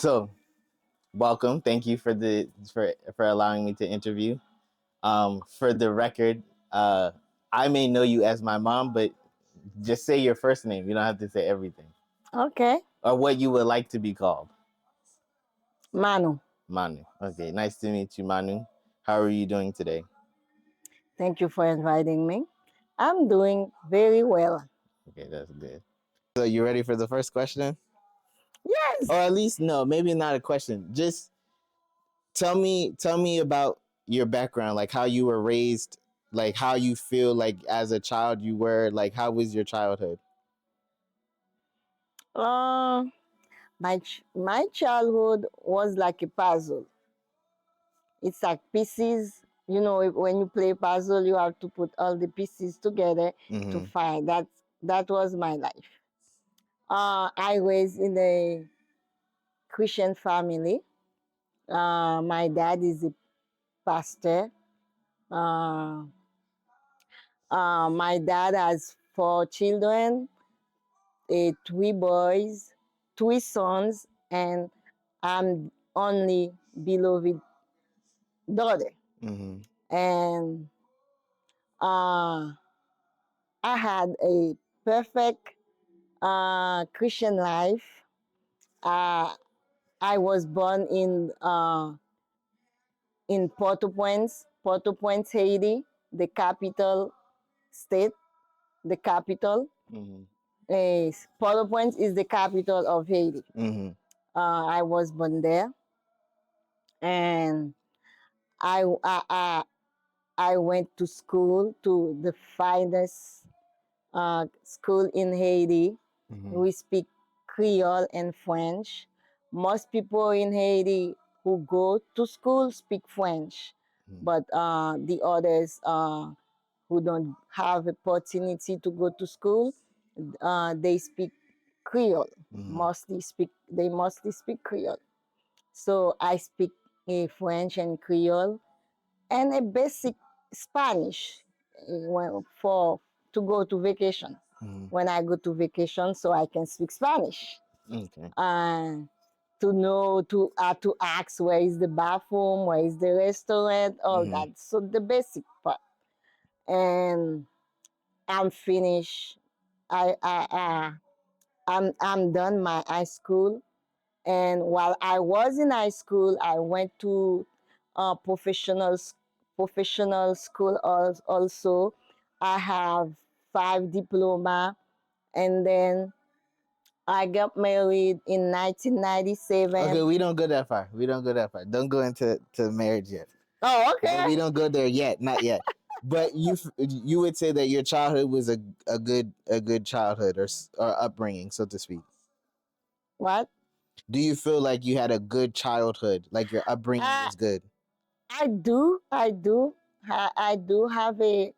So, welcome. Thank you for allowing me to interview. For the record, I may know you as my mom, but just say your first name. You don't have to say everything. Okay. Or what you would like to be called. Manu, Manu. Okay, nice to meet you, Manu. How are you doing today? thank you for inviting me. I'm doing very well. Okay, that's good. So you ready for the first question? Yes. Or at least no, maybe not a question. Just tell me about your background, like how you were raised, like how you feel like as a child you were, like how was your childhood? Uh, my childhood was like a puzzle. It's like pieces. You know, when you play puzzle, you have to put all the pieces together to Mm-hmm. find. That was my life. I was in a Christian family. My dad is a pastor. Uh, my dad has 4 children, three boys, three sons, and I'm only beloved daughter. Mm-hmm. And uh, I had a perfect Christian life. Uh, I was born in Port-au-Prince, Haiti, the capital state, the capital. Mm-hmm. Port-au-Prince is the capital of Haiti. Mm-hmm. I was born there, and I, I I I went to school, to the finest school in Haiti. Mm-hmm. We speak Creole and French. Most people in Haiti who go to school speak French, but the others who don't have opportunity to go to school, they speak Creole. Mm-hmm. They mostly speak Creole. So I speak French and Creole and a basic Spanish for to go to vacation. Mm-hmm. When I go to vacation, so I can speak Spanish. Okay. To know to ask where is the bathroom, where is the restaurant, all Mm-hmm. that. So the basic part. And I'm finished. I'm done my high school. And while I was in high school, I went to professional school also. I have 5 diploma, and then I got married in Okay, 1997. we don't go that far. We don't go that far. Don't go into marriage yet. Oh, We okay. don't go there yet, not yet. But you would say that your childhood was a good childhood or upbringing, so to speak. What? Do you feel like you had a good childhood, like your upbringing I was good? I do. I do have a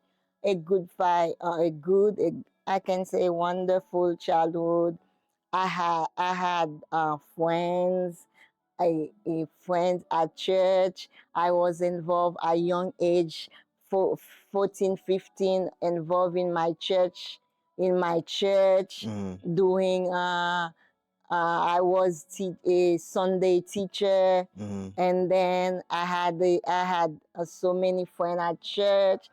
good fight, I can say wonderful childhood. I had friends, a friend at church. I was involved at young age, for 14, 15, involved in my church, Mm-hmm. doing I was a Sunday teacher, Mm-hmm. and then I had so many friends at church.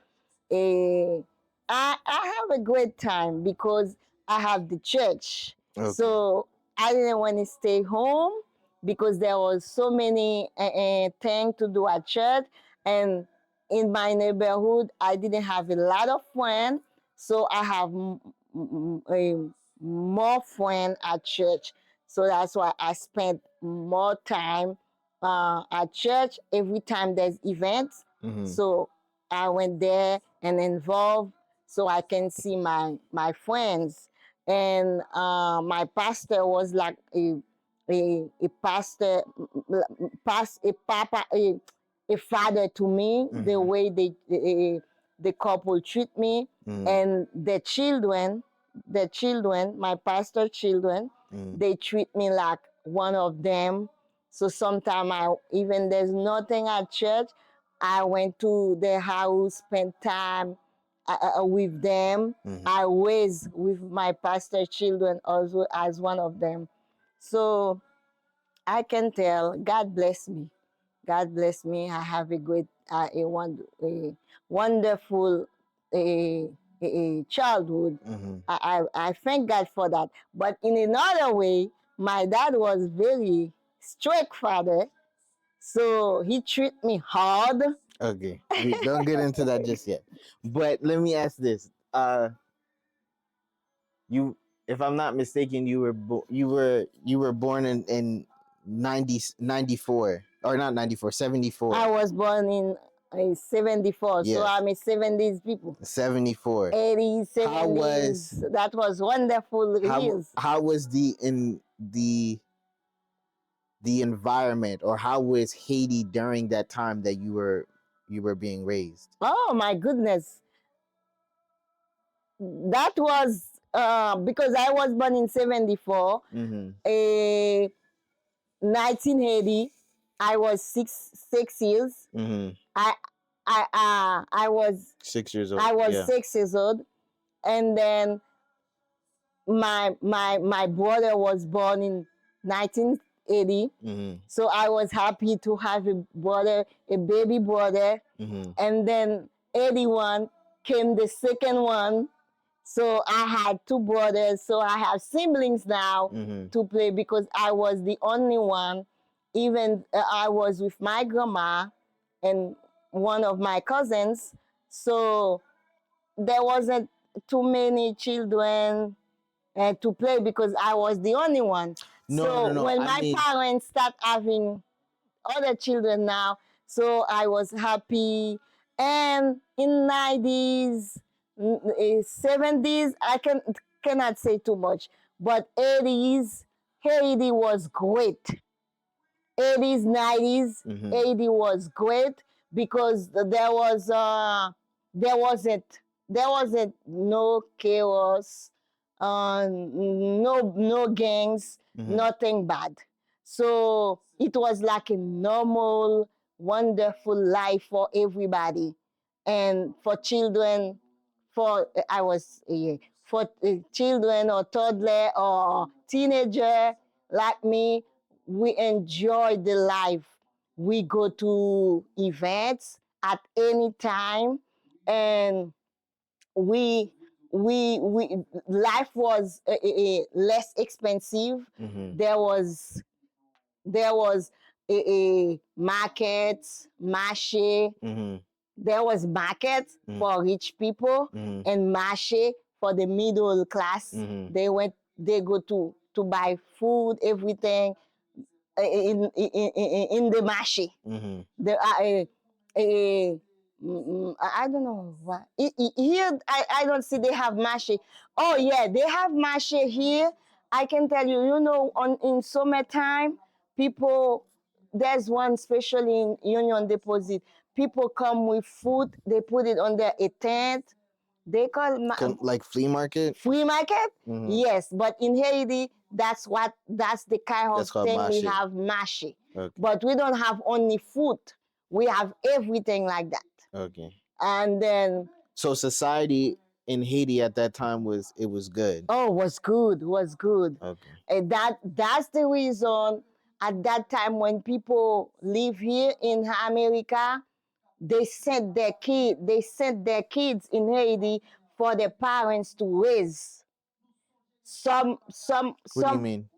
Eh, I have a great time because I have the church. Okay. So I didn't want to stay home because there was so many things to do at church, and in my neighborhood I didn't have a lot of friends, so I have more friends at church. So that's why I spent more time at church every time there's events. Mm-hmm. So I went there and involved so I can see my friends. And my pastor was like a pastor, a papa, a father to me. The Mm-hmm. way the couple treat me, Mm-hmm. and the children, my pastor children, Mm-hmm. they treat me like one of them. So sometimes even there's nothing at church, I went to their house, spent time with them. Mm-hmm. I was with my pastor children also as one of them. So I can tell. God bless me. God bless me. I have a great, a wonderful a childhood. Mm-hmm. I thank God for that. But in another way, my dad was very strict father, so he treat me hard. Okay, we don't get into that just yet. But let me ask this: you, if I'm not mistaken, you were born in 94, or not 94, 74. I was born in 74, so Yes, I'm a 70s people. 74. 80s, How 70s. was That was wonderful years. how was the environment, or how was Haiti during that time that you were being raised? Oh my goodness. That was because I was born in 74. Mm-hmm. 1980, I was six years. Mm-hmm. I I was 6 years old. I was Yeah. 6 years old, and then my brother was born in 1980. Mm-hmm. So I was happy to have a brother, a baby brother, Mm-hmm. and then 81 came the second one. So I had two brothers. So I have siblings now Mm-hmm. to play because I was the only one. Even I was with my grandma and one of my cousins. So there wasn't too many children to play because I was the only one. No, So no, no. when I my mean, parents start having other children now, so I was happy. And in 90s, 70s, cannot say too much, but 80s, Haiti was great. 80s, 90s, mm-hmm. 80 was great because there wasn't no chaos, no gangs, Mm-hmm. nothing bad. So it was like a normal, wonderful life for everybody, and for children, for children or toddler or teenager like me, we enjoy the life. We go to events at any time, and we we life was less expensive. Mm-hmm. There was a market, marché. Mm-hmm. There was market Mm-hmm. for rich people Mm-hmm. and marché for the middle class. Mm-hmm. They go to buy food, everything in the marché. Mm-hmm. The I don't know what here. I don't see they have marché. Oh yeah, they have marché here. I can tell you. On in summertime, people. There's one especially in Union Deposit. People come with food. They put it under a tent. They call Like flea market. free market. Mm-hmm. Yes, but in Haiti, that's the kind That's of called thing we mache. have marché. Okay. But we don't have only food. We have everything like that. Okay. And then So society in Haiti at that time was good. oh, was good. Okay. And that's the reason at that time when people live here in America, they sent their kids in Haiti for their parents to raise. Some some What do you some mean?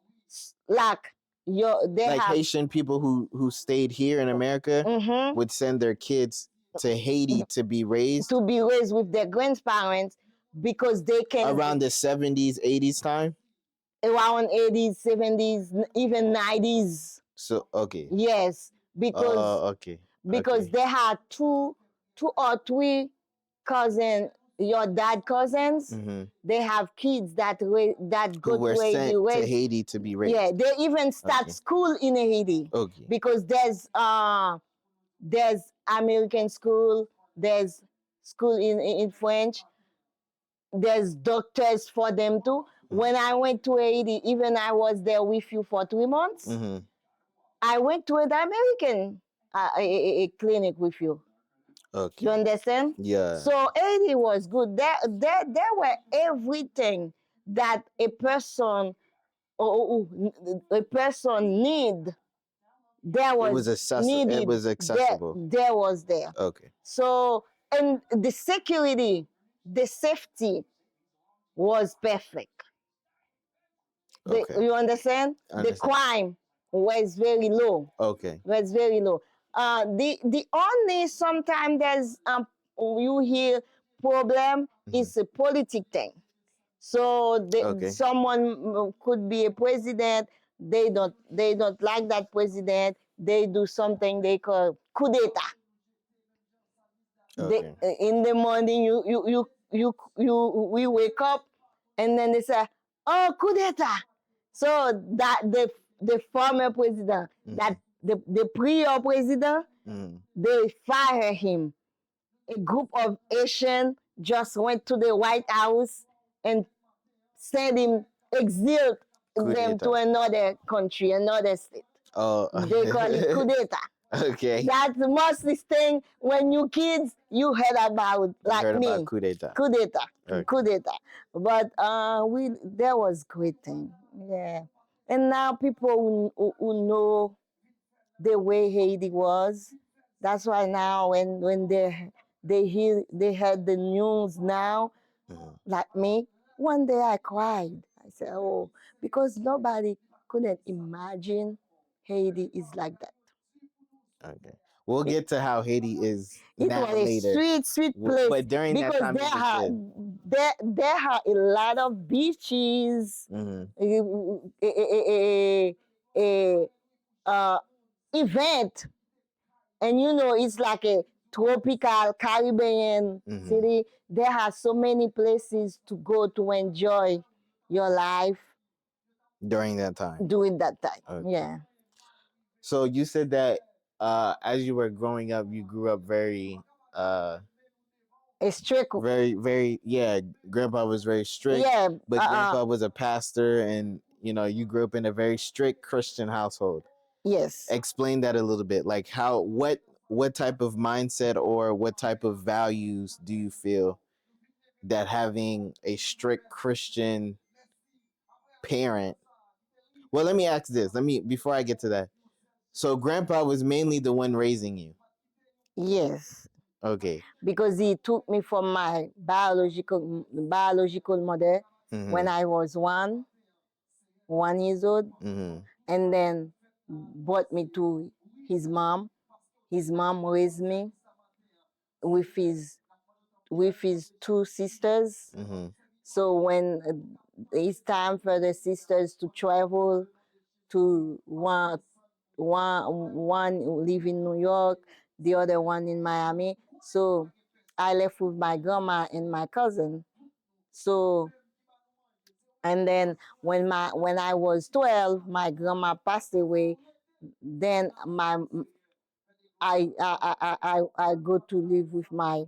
like they Like have Haitian people who stayed here in America mhm, would send their kids to Haiti to be raised to be raised with their grandparents because they can around the 70s, 80s time. around 80s, 70s, even 90s. So okay. Yes, Okay. because Okay. they had two or three cousin, your dad cousins. Mm-hmm. They have kids that Who go were to Haiti sent to raised. Haiti to be Yeah, raised. they even start Okay. school in Haiti Okay. because there's American school, there's school in French, there's doctors for them too. Mm-hmm. When I went to Haiti, even I was there with you for 3 months. Mm-hmm. I went to an American a clinic with you. You Okay. understand? Yeah. So Haiti was good. There were everything that a person a person need, there It was was accessible. It needed, was accessible. there was there. Okay. So, and the security, the safety was perfect. Okay. You understand? I The understand. crime was very low. Okay. Was very low. The only sometimes there's you hear problem is a politic thing. So Okay. someone could be a president. They don't like that president. They do something they call coup d'état. They, Okay. in the morning we wake up and then they say, oh, coup d'état. So that the former president, that the prior president, they fire him. A group of Asians just went to the White House and send him, exiled Coup them to d'état. another country, another state. Oh. They call it coup d'etat. Okay. That's the most thing when you kids you heard about, You like heard about me, coup d'état. coup d'etat, Okay. coup d'etat. But we there was great thing, yeah. And now people who know the way Haiti was, that's why now when they heard the news now, like me, one day I cried. I said, oh, because nobody couldn't imagine Haiti is like that. Okay. We'll It, get to how Haiti is it now was a later. sweet place But during that because time, it was good. there are a lot of beaches, a, a event, and you know it's like a tropical Caribbean city. There are so many places to go to enjoy your life During that time. during that time. Okay. Yeah. So you said that as you were growing up, you grew up very, Strict. very, yeah. Grandpa was very strict, Yeah. but Grandpa was a pastor, and you grew up in a very strict Christian household. Yes. Explain that a little bit. Like what type of mindset or what type of values do you feel that having a strict Christian parent. Well, let me ask this. Let me before I get to that. So grandpa was mainly the one raising you. Yes. Okay. Because he took me from my biological mother when I was 1 years old, and then brought me to his mom. His mom raised me with his two sisters. So when it's time for the sisters to travel, to one live in New York, the other one in Miami. So I left with my grandma and my cousin. So and then when I was 12, my grandma passed away. Then I go to live with my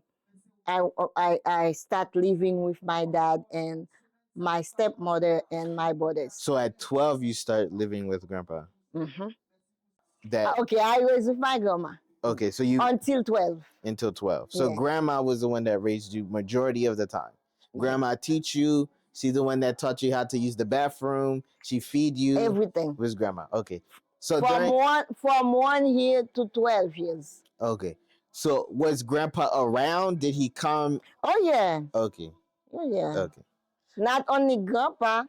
I start living with my dad and my stepmother and my brothers. So at 12 you start living with grandpa. Mm-hmm. That Okay, I was with my grandma. Okay, so you until 12. Until 12. So Yeah. grandma was the one that raised you majority of the time. Grandma teach you. She's the one that taught you how to use the bathroom. She feed you. Everything. Was grandma. Okay. So from 1 year to 12 years. Okay. So was grandpa around? Did he come? Oh yeah. Okay. Oh yeah. Okay. Not only grandpa,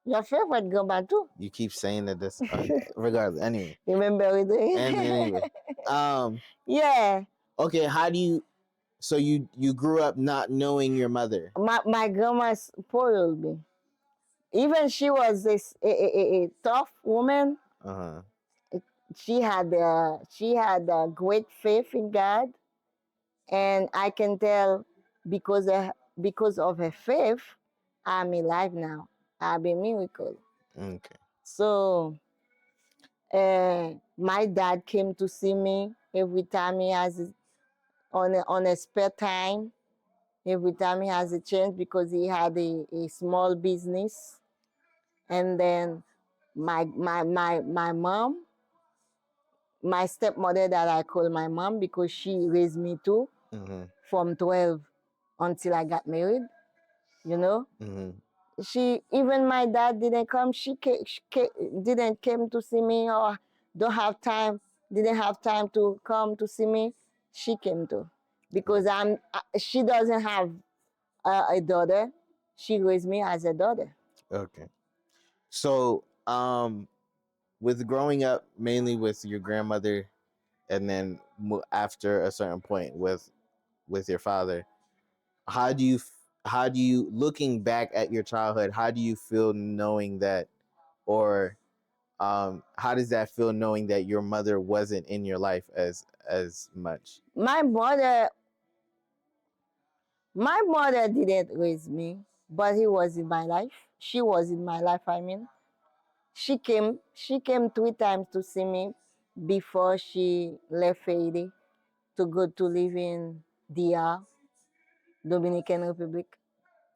your favorite grandpa too. You keep saying that this regardless. Anyway. Remember it. And anyway. Yeah. Okay, how do you so you grew up not knowing your mother? My grandma spoiled me. Even she was a tough woman. She had a great faith in God, and I can tell because of her faith, I'm alive now. I'm a miracle. Okay. So my dad came to see me every time he has on a spare time. Every time he has a chance because he had a small business. And then my mom, my stepmother that I call my mom because she raised me too, from 12 until I got married, you know. She even my dad didn't come. Didn't came to see me or don't have time. Didn't have time to come to see me. She came to because she doesn't have a daughter. She raised me as a daughter. Okay. So, with growing up mainly with your grandmother, and then after a certain point with your father, how do you how do you, looking back at your childhood, how do you feel knowing that, or how does that feel knowing that your mother wasn't in your life as much? My mother didn't raise me, but he was in my life. She was in my life. I mean, she came 3 times to see me before she left Haiti to go to live in DR, Dominican Republic.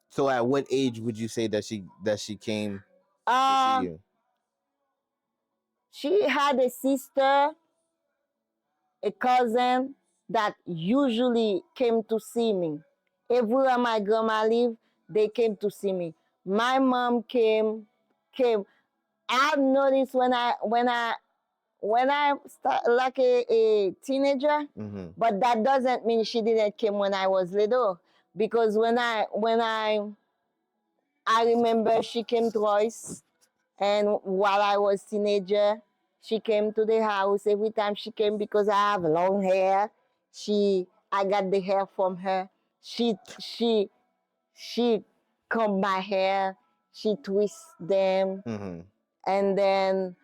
So at what age would you say that she came to see Uh, you? she had a sister, a cousin that usually came to see me. Everywhere my grandma lived, they came to see me. My mom came. I've noticed when I start like a teenager, Mm-hmm. but that doesn't mean she didn't came when I was little. Because when I remember she came twice, and while I was teenager, she came to the house every time she came because I have long hair. I got the hair from her. She comb my hair. She twist them, Mm-hmm. and then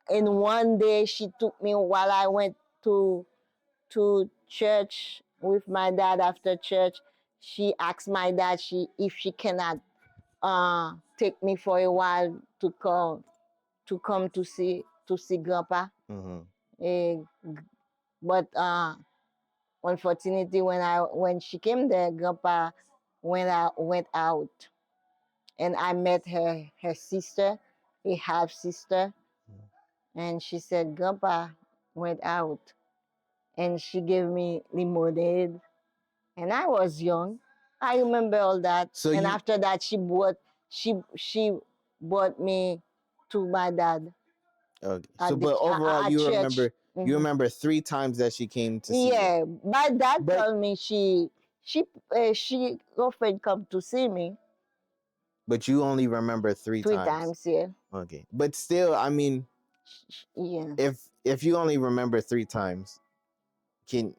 in one day she took me while I went to church with my dad after church. She asked my dad if she cannot take me for a while to come to see grandpa. Mm-hmm. Eh, but unfortunately, when she came there, grandpa went out, and I met her sister, a half sister, and she said grandpa went out, and she gave me lemonade, and I was young. I remember all that, So and you after that, she brought me to my dad Okay. So, at the but overall, at church. you Mhm. remember 3 times that she came to see you. Yeah, my dad But told me she often come to see me you only remember three three times. times. Yeah, Okay. But still, I mean, yeah. if you only remember 3 times, can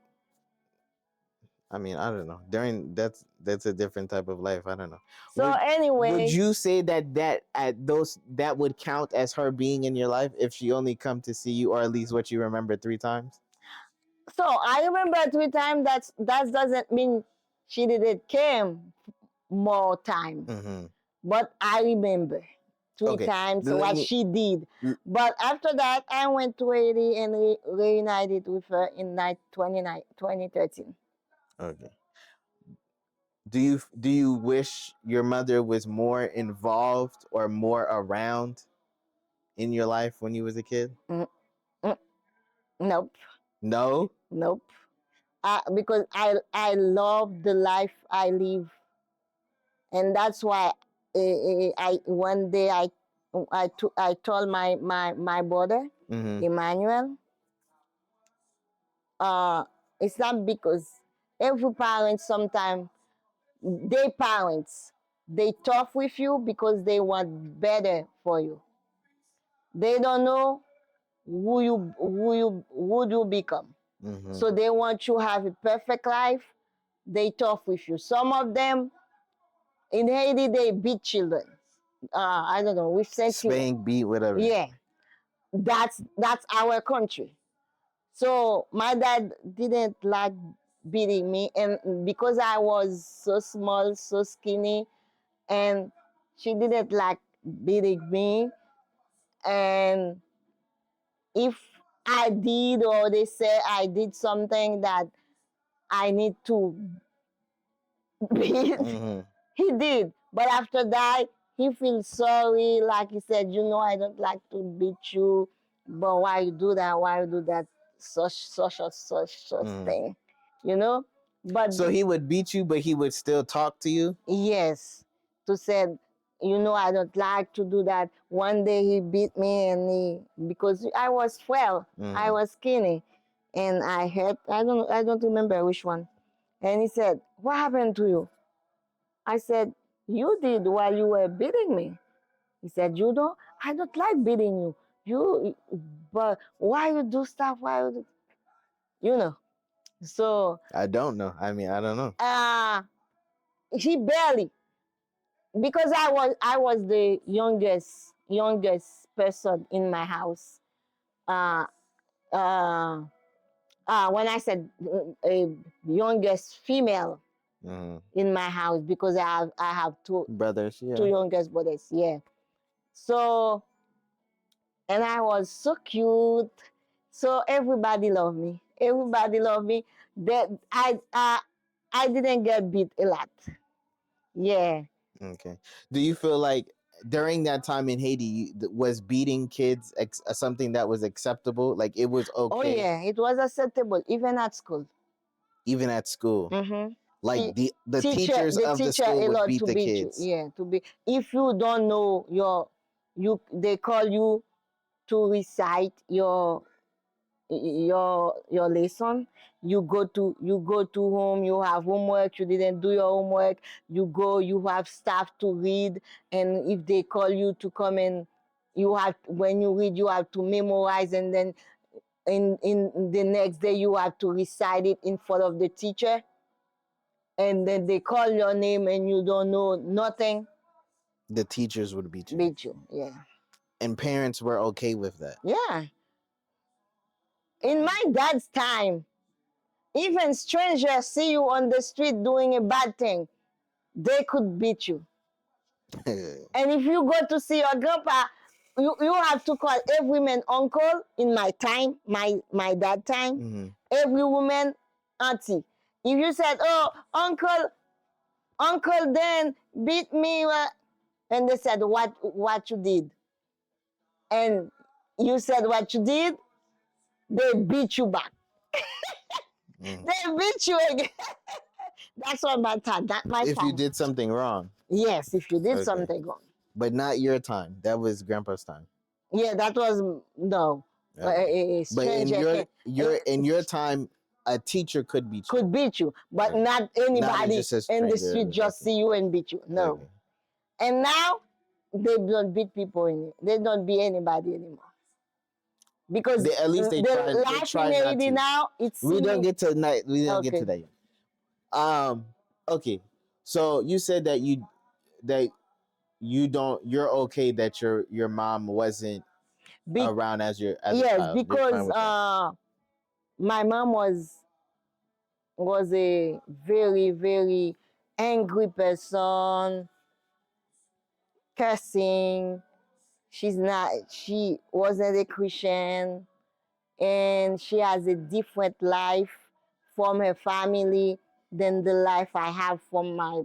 I mean, I don't know. During that's a different type of life. I don't know. So Would anyway, you say that at those that would count as her being in your life if she only come to see you, or at least what you remember 3 times? so I remember 3 times. That doesn't mean she didn't came more time, Mm-hmm. but I remember three Okay. times Let what me. she did. But after that, I went to Haiti and reunited with her in 2013. Okay. Do you wish your mother was more involved or more around in your life when you was a kid? Mm, mm, nope, No. nope. Because I love the life I live, and that's why I one day I told my brother Mm-hmm. Emmanuel, uh, it's not because every parent sometimes they parents they tough with you because they want better for you. They don't know who you become. Mm-hmm. So they want you to have a perfect life. They tough with you. Some of them in Haiti they beat children. I don't know. We sent you. Spank, beat, whatever. Yeah, that's our country. So my dad didn't like beating me, and because I was so small, so skinny, and she didn't like beating me. And if I did, or they say I did something that I need to beat, Mm-hmm. he did. But after that, he feels sorry. Like he said, I don't like to beat you, but why you do that? Why you do that? Such Mm-hmm. thing, you know. But So he would beat you, but he would still talk to you. yes, to said you know, I don't like to do that. One day he beat me, and because I was 12, I was skinny, and I hurt. I don't remember which one. And he said, "What happened to you?" I said, "You did while you were beating me." He said, "You don't. I don't like beating you. You, but why you do stuff? Why you know?" So I don't know. I mean, I don't know. he barely, because I was the youngest person in my house. Uh, uh, when I said youngest female in my house, because I have Brothers, two yeah. youngest brothers. Yeah. So, and I was so cute. So everybody loved me. Everybody loved me. That I didn't get beat a lot. Yeah. Okay. Do you feel like during that time in Haiti, was beating kids something that was acceptable? Like it was Oh okay, yeah, it was acceptable even at school. even at school. Mm-hmm. Like the Teacher, teachers the of the teacher school would allowed beat to the beat you. kids. Yeah, to be, if you don't know they call you to recite your lesson. You go to home, you have homework, you didn't do your homework, you have stuff to read, and if they call you to come in, when you read, you have to memorize, and then in the next day you have to recite it in front of the teacher, and then they call your name and you don't know nothing. The teachers would beat you. Beat you. Yeah. And parents were okay with that. Yeah. In my dad's time, even strangers see you on the street doing a bad thing, they could beat you. And if you go to see your grandpa, you have to call every man uncle. In my time, my dad time, every woman auntie. If you said, "Oh, Uncle Dan beat me," and they said, what you did? And you said what you did, they beat you back. They beat you again. That's what my time. That my If time. you did something wrong. Yes, if you did Okay. something wrong. But not your time. That was grandpa's time. Yeah, that was no. Okay. But in Stranger your time, a teacher could beat you. could beat you, but Okay. not Not anybody just a in the stranger. street just Okay. see you and beat you. No. Okay. And now they don't beat people they don't beat anybody anymore. Because At least they the try. They life try in not Haiti to. now, it's We don't get to night. We don't get to okay. that. Okay. So you said that you don't. You're okay that your mom wasn't around as a Yes, child. You're fine because with that. my mom was a very, very angry person, cursing. She wasn't a Christian, and she has a different life from her family than the life I have from my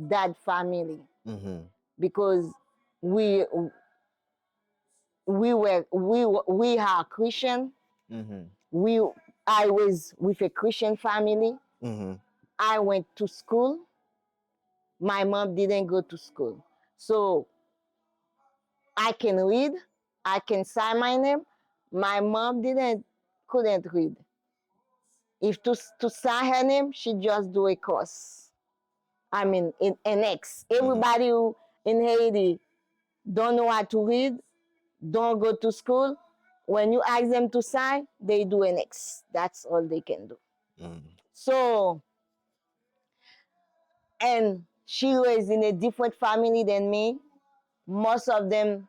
dad family. Because we we are Christian. We I was with a Christian family. I went to school. My mom didn't go to school. So I can read. I can sign my name. My mom couldn't read. If to sign her name, she just do a course. I mean, an X. Everybody who in Haiti don't know how to read, don't go to school. When you ask them to sign, they do an X. That's all they can do. So, and she was in a different family than me. Most of them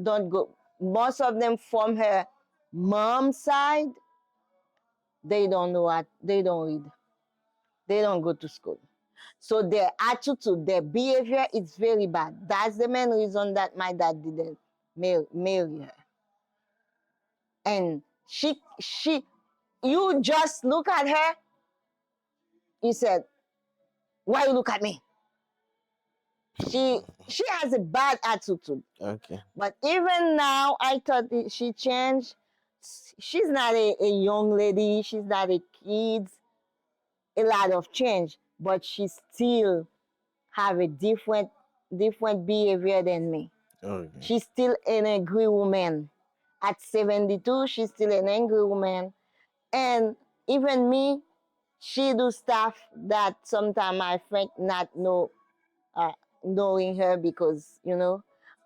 don't go. Most of them from her mom's side, they don't know what, they don't read. They don't go to school. So their attitude, their behavior is very bad. That's the main reason that my dad didn't marry her. And you just look at her, you said, why you look at me? She has a bad attitude. Okay. But even now, I thought she changed. She's not a young lady. She's not a kid. A lot of change, but she still have a different different behavior than me. Okay. She's still an angry woman. At 72, she's still an angry woman. And even me, she do stuff that sometimes I think not uh, knowing her because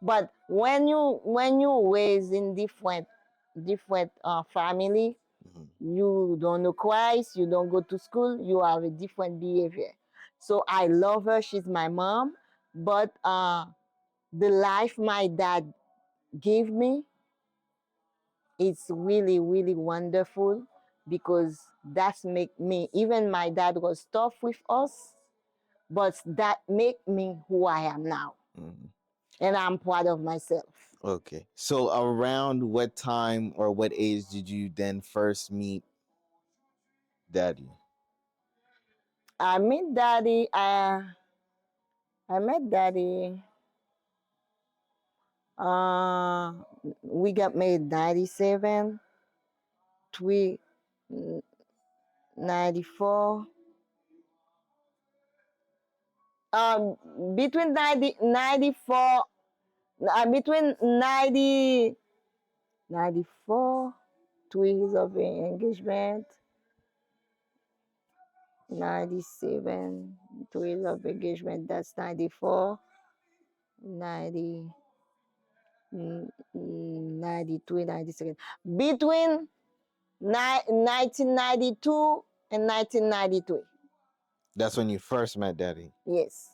But when you raised in different family, Mhm. you don't know Christ, you don't go to school, you have a different behavior. So I love her. She's my mom, but the life my dad gave me, it's really really wonderful because that's make me. Even my dad was tough with us, but that make me who I am now, Mhm. and I'm proud of myself. Okay. So around what time or what age did you then first meet daddy? I met daddy. I met daddy. Uh, we got married 97, three, 94. Between 90, 94, between 90, 94, 2 years of engagement, 97, 2 years of engagement, that's 94, 90, 93, 97. Between 1992 and 1993. That's when you first met daddy. Yes.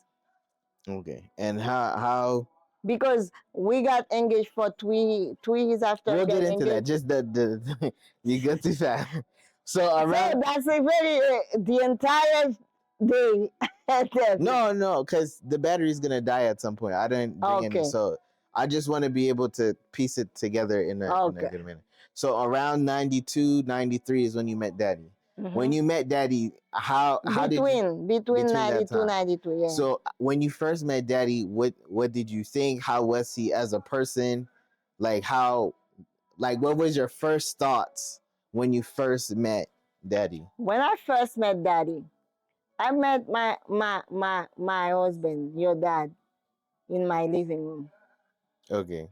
Okay. And how Because we got engaged for 2 years after we we'll got get into that. engaged. Just the you go too fast. So So around that's a very, the entire day. no, because the battery's gonna die at some point. I didn't bring any, Okay. so I just want to be able to piece it together in a Okay. good manner. So around 92, 93 is when you met daddy. When Mhm. you met daddy, how did you Between between that 92, time? 93, yeah. So when you first met daddy, what did you think? How was he as a person? Like how like what was your first thoughts when you first met daddy? When I first met daddy, I met my husband, your dad, in my living room. Okay.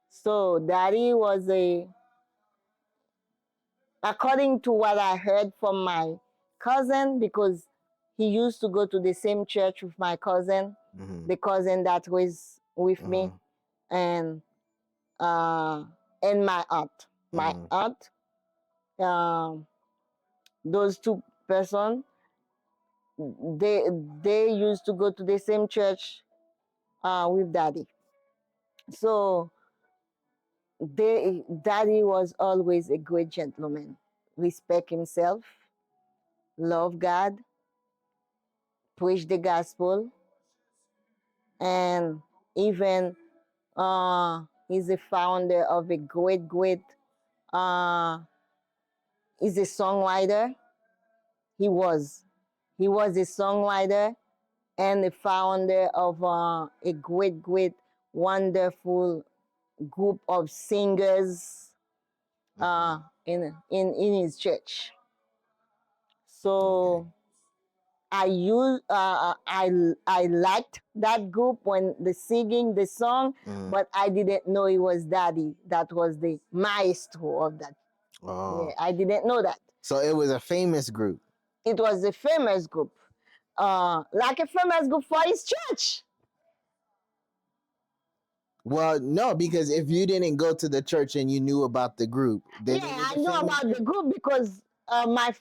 So daddy was according to what I heard from my cousin, because he used to go to the same church with my cousin, Mm-hmm. the cousin that was with me, Mm-hmm. and uh, and my aunt. My Mm-hmm. aunt, um, those two person, they used to go to the same church with daddy. So daddy was always a great gentleman, respect himself, love God, preach the gospel, and even he's a founder of a great uh he's a songwriter. He was a songwriter and the founder of a great wonderful group of singers Mm-hmm. in his church. Okay. So I liked that group when the singing the song, Mm-hmm. but I didn't know it was Daddy that was the maestro of that. Yeah, Oh, I didn't know that. so it was a famous group. It was a famous group, like a famous group for his church. Well, no, because if you didn't go to the church and you knew about the group, Yeah, then it was I a know famous about the group. group because my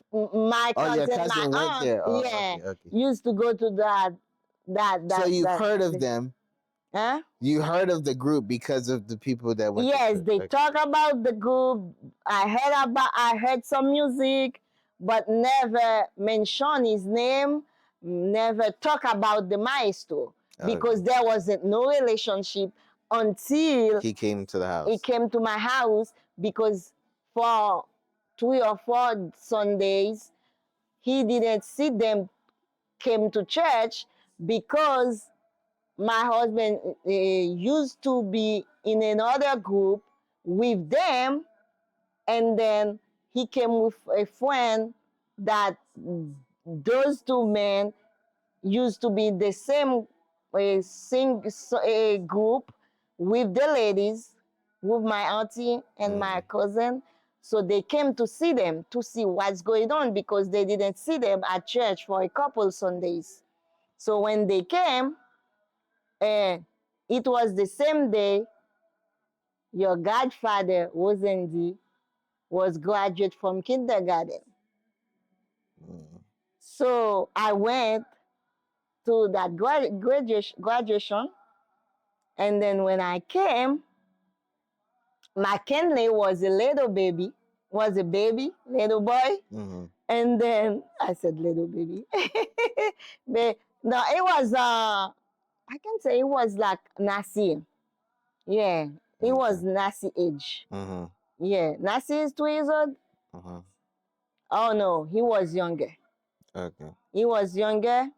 Oh, your cousin, my cousin went aunt, there. Oh, yeah, okay, okay. used to go to So you've heard of the, them. huh? You heard of the group because of the people that went to Yes, church. they Okay. talk about the group. I heard some music, but never mention his name, never talk about the maestro because Okay. there wasn't no relationship until He came to the he house. came to my house, because for 3 or 4 Sundays he didn't see them came to church because my husband used to be in another group with them, and then he came with a friend that those two men used to be the same a group with the ladies, with my auntie and my cousin. So they came to see them, to see what's going on, because they didn't see them at church for a couple Sundays. So when they came, it was the same day your godfather, Rosendi, was graduate from kindergarten. So I went to that graduation, and then when I came, McKinley was a little baby, was a baby, little boy. And then I said, little baby. But no, it was, I can say it was like Nasi. Yeah, it was Nasi age. Yeah, Nasi is 2 years old. Oh no, he was younger. Okay. He was younger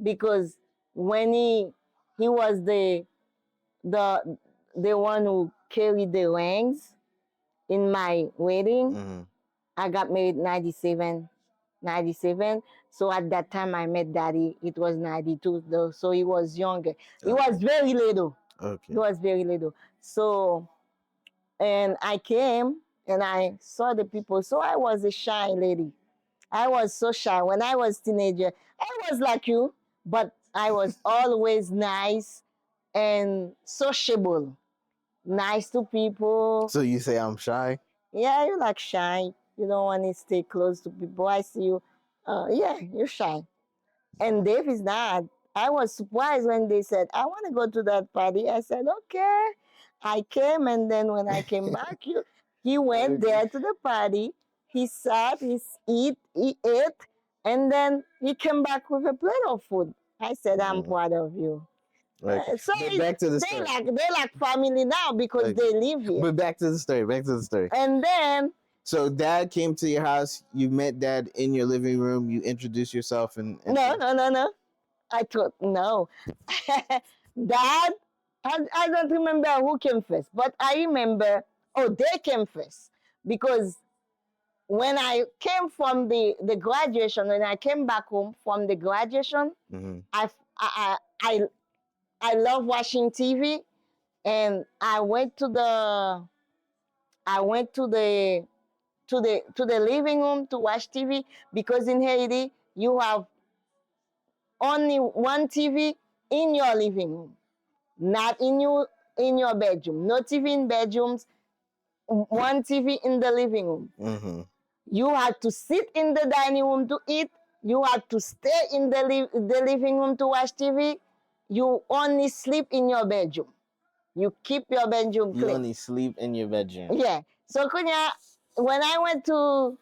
because when he was the the one who carried the rings in my wedding. I got married 97. So at that time I met daddy, it was 92 though, so he was younger. He was very little. Okay. He was very little. So, and I came and I saw the people. So I was a shy lady. I was so shy. When I was teenager, I was like you, but I was always nice and sociable. Nice to people. So you say I'm shy? Yeah, you like shy. You don't want to stay close to people. I see you. Yeah, you're shy. And Dave is not. I was surprised when they said, I want to go to that party. I said, okay. I came, and then when I came back, he went there to the party. He sat, he ate, and then he came back with a plate of food. I said, I'm proud of you. Okay. So But back to the story. they like family now because they live here. But back to the story. Back to the story. And then So dad came to your house. You met dad in your living room. You introduced yourself and no. I thought no. Dad, I don't remember who came first, but I remember, oh, they came first. Because when I came from the graduation, when I came back home from the graduation, I, I, I, I love watching TV, and I went to the living room to watch TV, because in Haiti you have only one TV in your living room, not in your bedroom. No TV in bedrooms, one TV in the living room. You had to sit in the dining room to eat. You had to stay in the living room to watch TV. You only sleep in your bedroom. You keep your bedroom you clean. only sleep in your bedroom. Yeah. So Kunya, when I went to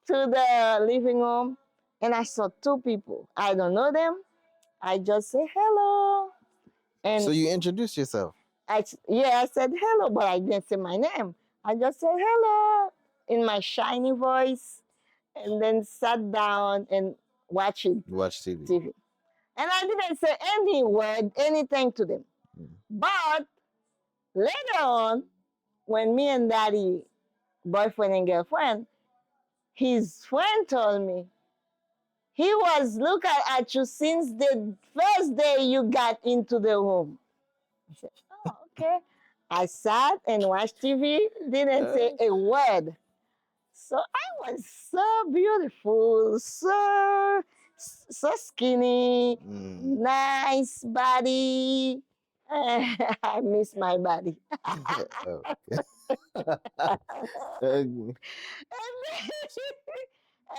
the living room and I saw two people, I don't know them. I just say hello. And So you introduced yourself. I said hello, but I didn't say my name. I just said hello in my shiny voice, and then sat down and watched TV. And I didn't say any word, anything to them. But later on, when me and daddy, boyfriend and girlfriend, his friend told me he was looking at you since the first day you got into the room. I said, oh, okay. I sat and watched TV, didn't say a word. So I was so beautiful, so skinny, nice body. I miss my body.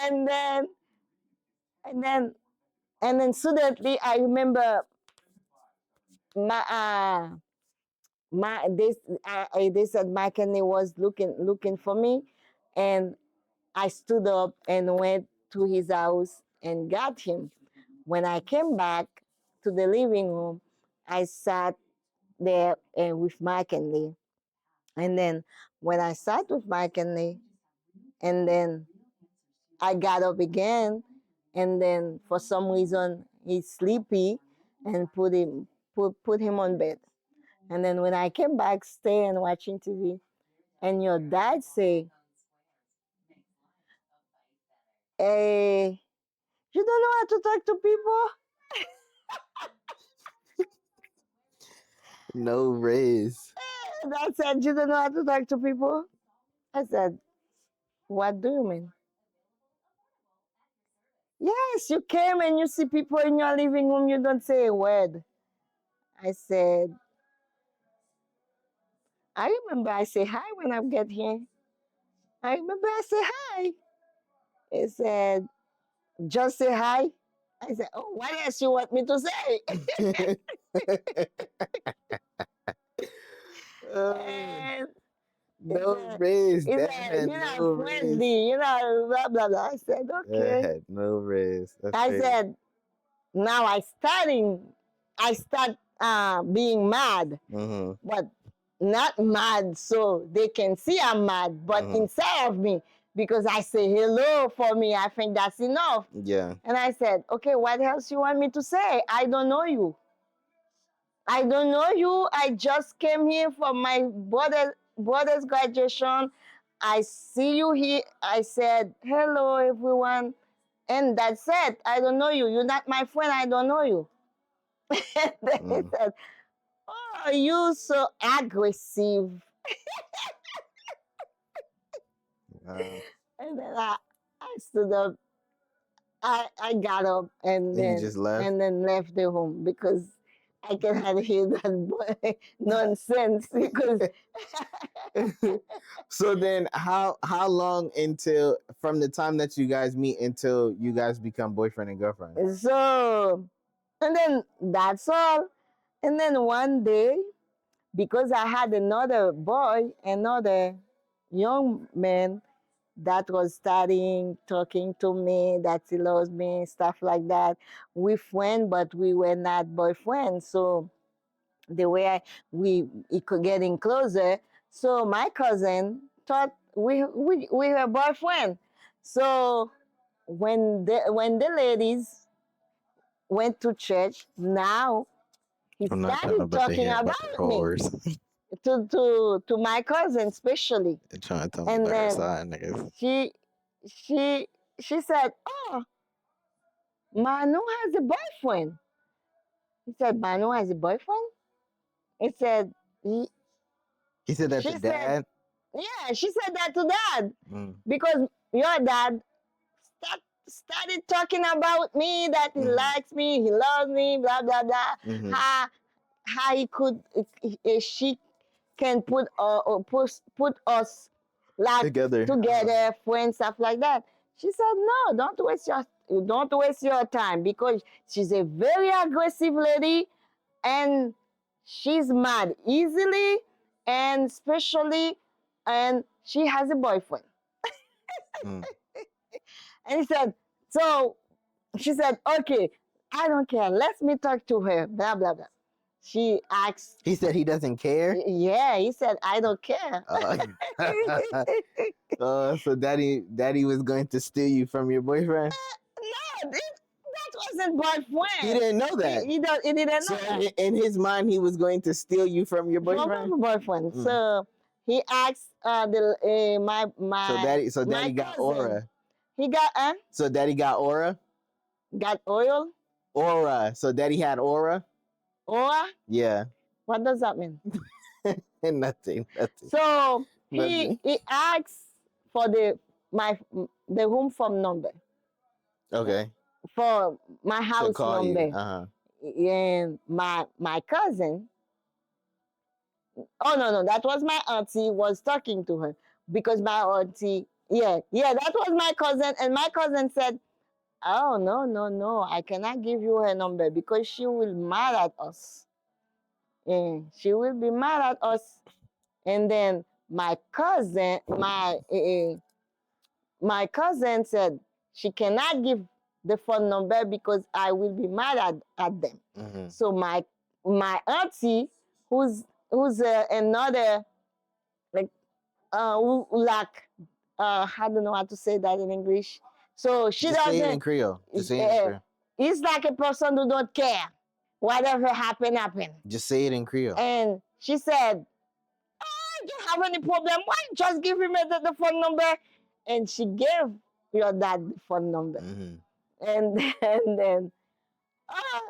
and then and then and then suddenly I remember my they said Mike and he was looking for me, and I stood up and went to his house and got him. When I came back to the living room, I sat there with Mike and Lee. And then when I sat with Mike and Lee, and then I got up again, and then for some reason he's sleepy, and put him on bed. And then when I came back, staying watching TV, and your dad say, "Hey, you don't know how to talk to people." No raise. And I said, you don't know how to talk to people? I said, what do you mean? Yes, you came and you see people in your living room, you don't say a word. I said, I remember I say hi when I get here. I remember I say hi. He said, just say hi. I said, oh, what else you want me to say? And he No said, raise. he That said, had you're not no raise. friendly, blah, blah, blah. I said, That okay. had no raise. That's I crazy. said, now I start being mad, Mm-hmm. but not mad so they can see I'm mad, but Mm-hmm. inside of me, because I say hello for me, I think that's enough. Yeah. And I said, okay, what else you want me to say? I don't know you. I don't know you. I just came here for my brother's graduation. I see you here. I said, hello, everyone. And that's it. I don't know you. You're not my friend. I don't know you. And then he said, oh, you so aggressive. Wow. And then I stood up. I got up And you just left. and then left the home because I cannot hear that nonsense because So then how long until from the time that you guys meet until you guys become boyfriend and girlfriend? so and then that's all. And then one day, because I had another boy, another young man that was studying, talking to me, that he loves me, stuff like that. We friends, but we were not boyfriends. So the way we could getting closer. So my cousin thought we were boyfriend. So when the ladies went to church, now he I'm not trying to started about to talking hear about about the me whores. to my cousin especially. They're trying to tell me And about her then side, niggas. she she said, "Oh, Manu has a boyfriend." He said, "Manu has a boyfriend." He said, he, He said that to she said, dad. "Yeah." She said that to dad Mm. because your dad started talking about me, that he likes me, he loves me, blah blah blah. Mm-hmm. How he could she can put us like Together. friends, stuff like that. She said, no, don't waste your time because she's a very aggressive lady and she's mad easily and especially and she has a boyfriend. Mm. And he said, so she said, okay, I don't care. Let me talk to her. Blah blah blah. She asked. He said he doesn't care. Yeah, he said, I don't care. So daddy was going to steal you from your boyfriend. No, that wasn't boyfriend. He didn't know that. He didn't So know that. in his mind, he was going to steal you from your From boyfriend. my boyfriend. So he asked So daddy my got cousin. aura. He got So daddy got aura. got oil. Aura. So daddy had aura. Or Yeah. what does that mean? Nothing. So Nothing. he asked for the room phone number Okay. for my To house call you. number. And my cousin, oh no, that was my auntie was talking to her because my auntie, yeah, that was my cousin, and my cousin said, oh no, I cannot give you her number because she will mad at us. Yeah, she will be mad at us. And then my cousin said she cannot give the phone number because I will be mad at them. Mm-hmm. So my auntie, who's another like like I don't know how to say that in English. So she Just say it in doesn't. Creole. Just say it in Creole. It's like a person who don't care. Whatever happen. Just say it in Creole. And she said, I don't have any problem. Why just give him the phone number? And she gave your dad the phone number. Mm-hmm. And then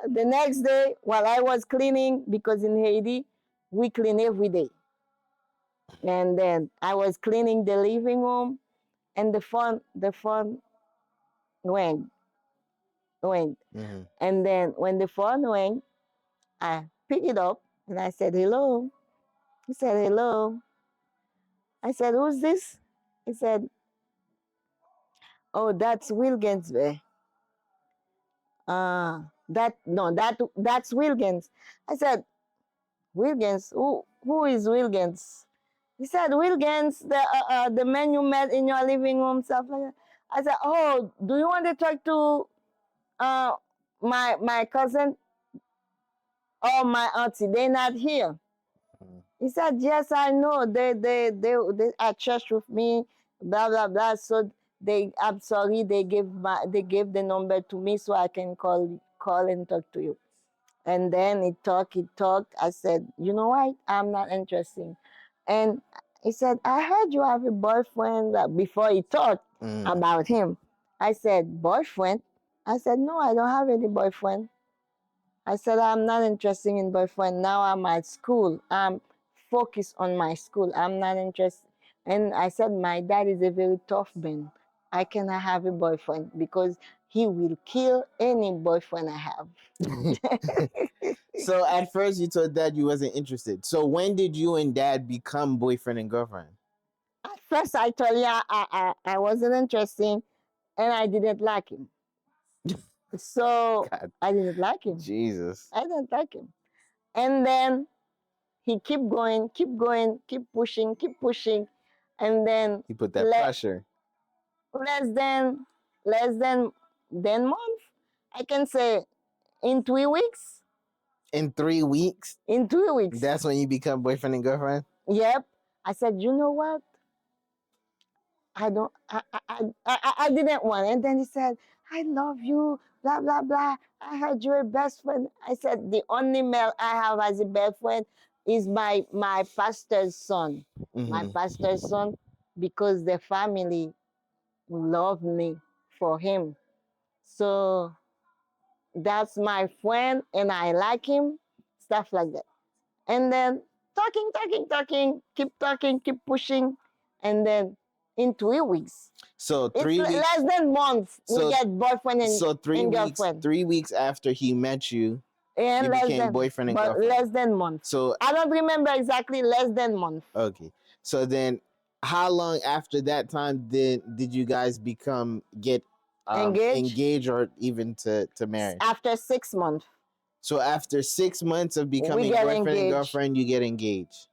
the next day, while I was cleaning, because in Haiti, we clean every day. And then I was cleaning the living room, and the phone rang, rang. Mm-hmm. And then when the phone rang, I picked it up and I said, hello. He said, hello. I said, who's this? He said, oh, that's Wilkins. That's Wilkins. I said, Wilkins, who is Wilkins? He said, Wilkins, the man you met in your living room, stuff like that. I said, oh, do you want to talk to uh my cousin or my auntie? They're not here. Mm-hmm. He said, yes, I know. They at church with me, blah blah blah. So I'm sorry, they gave the number to me so I can call and talk to you. And then he talked. I said, you know what? I'm not interested. And he said, I heard you have a boyfriend. Before he talked Mm-hmm. about him, I said, boyfriend? I said, no, I don't have any boyfriend. I said, I'm not interested in boyfriend. Now I'm at school. I'm focused on my school. I'm not interested. And I said, my dad is a very tough man. I cannot have a boyfriend because he will kill any boyfriend I have. So at first you told dad you wasn't interested. So when did you and dad become boyfriend and girlfriend? At first, I told you I wasn't interested and I didn't like him. So God, I didn't like him. Jesus. I didn't like him. And then he keep going, keep pushing, keep pushing. And then He put that le- pressure. less than less than month, I can say in 3 weeks. In 3 weeks, In 3 weeks. that's when you become boyfriend and girlfriend? Yep. I said, you know what? I don't. I didn't want. And then he said, "I love you." Blah blah blah. I heard you're a best friend. I said, the only male I have as a best friend is my pastor's son. My Mm-hmm. pastor's son, because the family love me for him. So that's my friend, and I like him. Stuff like that. And then talking, keep pushing, and then in 3 weeks. So It's 3 weeks. less than month. We So get boyfriend so three and weeks. girlfriend. 3 weeks after he met you, And you less became than, boyfriend and but girlfriend. less than month. So I don't remember exactly. Less than month. okay. So then, how long after that time did you guys get Engaged engaged or even to marry? after 6 months. So after 6 months of We becoming get boyfriend and engaged. girlfriend, you get engaged.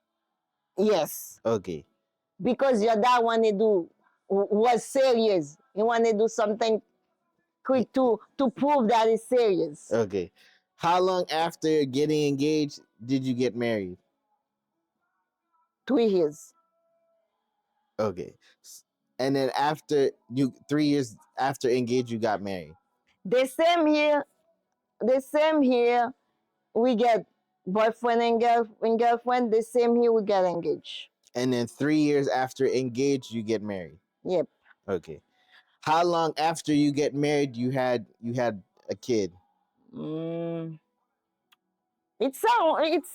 Yes, Okay. because your dad wanted to was serious. He wanted to do something quick to prove that it's serious. Okay. How long after getting engaged did you get married? 3 years. Okay. And then after 3 years after engaged, you got married. The same year, the same year we get boyfriend and girlfriend. The same year we get engaged. And then 3 years after engaged, you get married. Yep. Okay. How long after you get married you had a kid? Mm. It's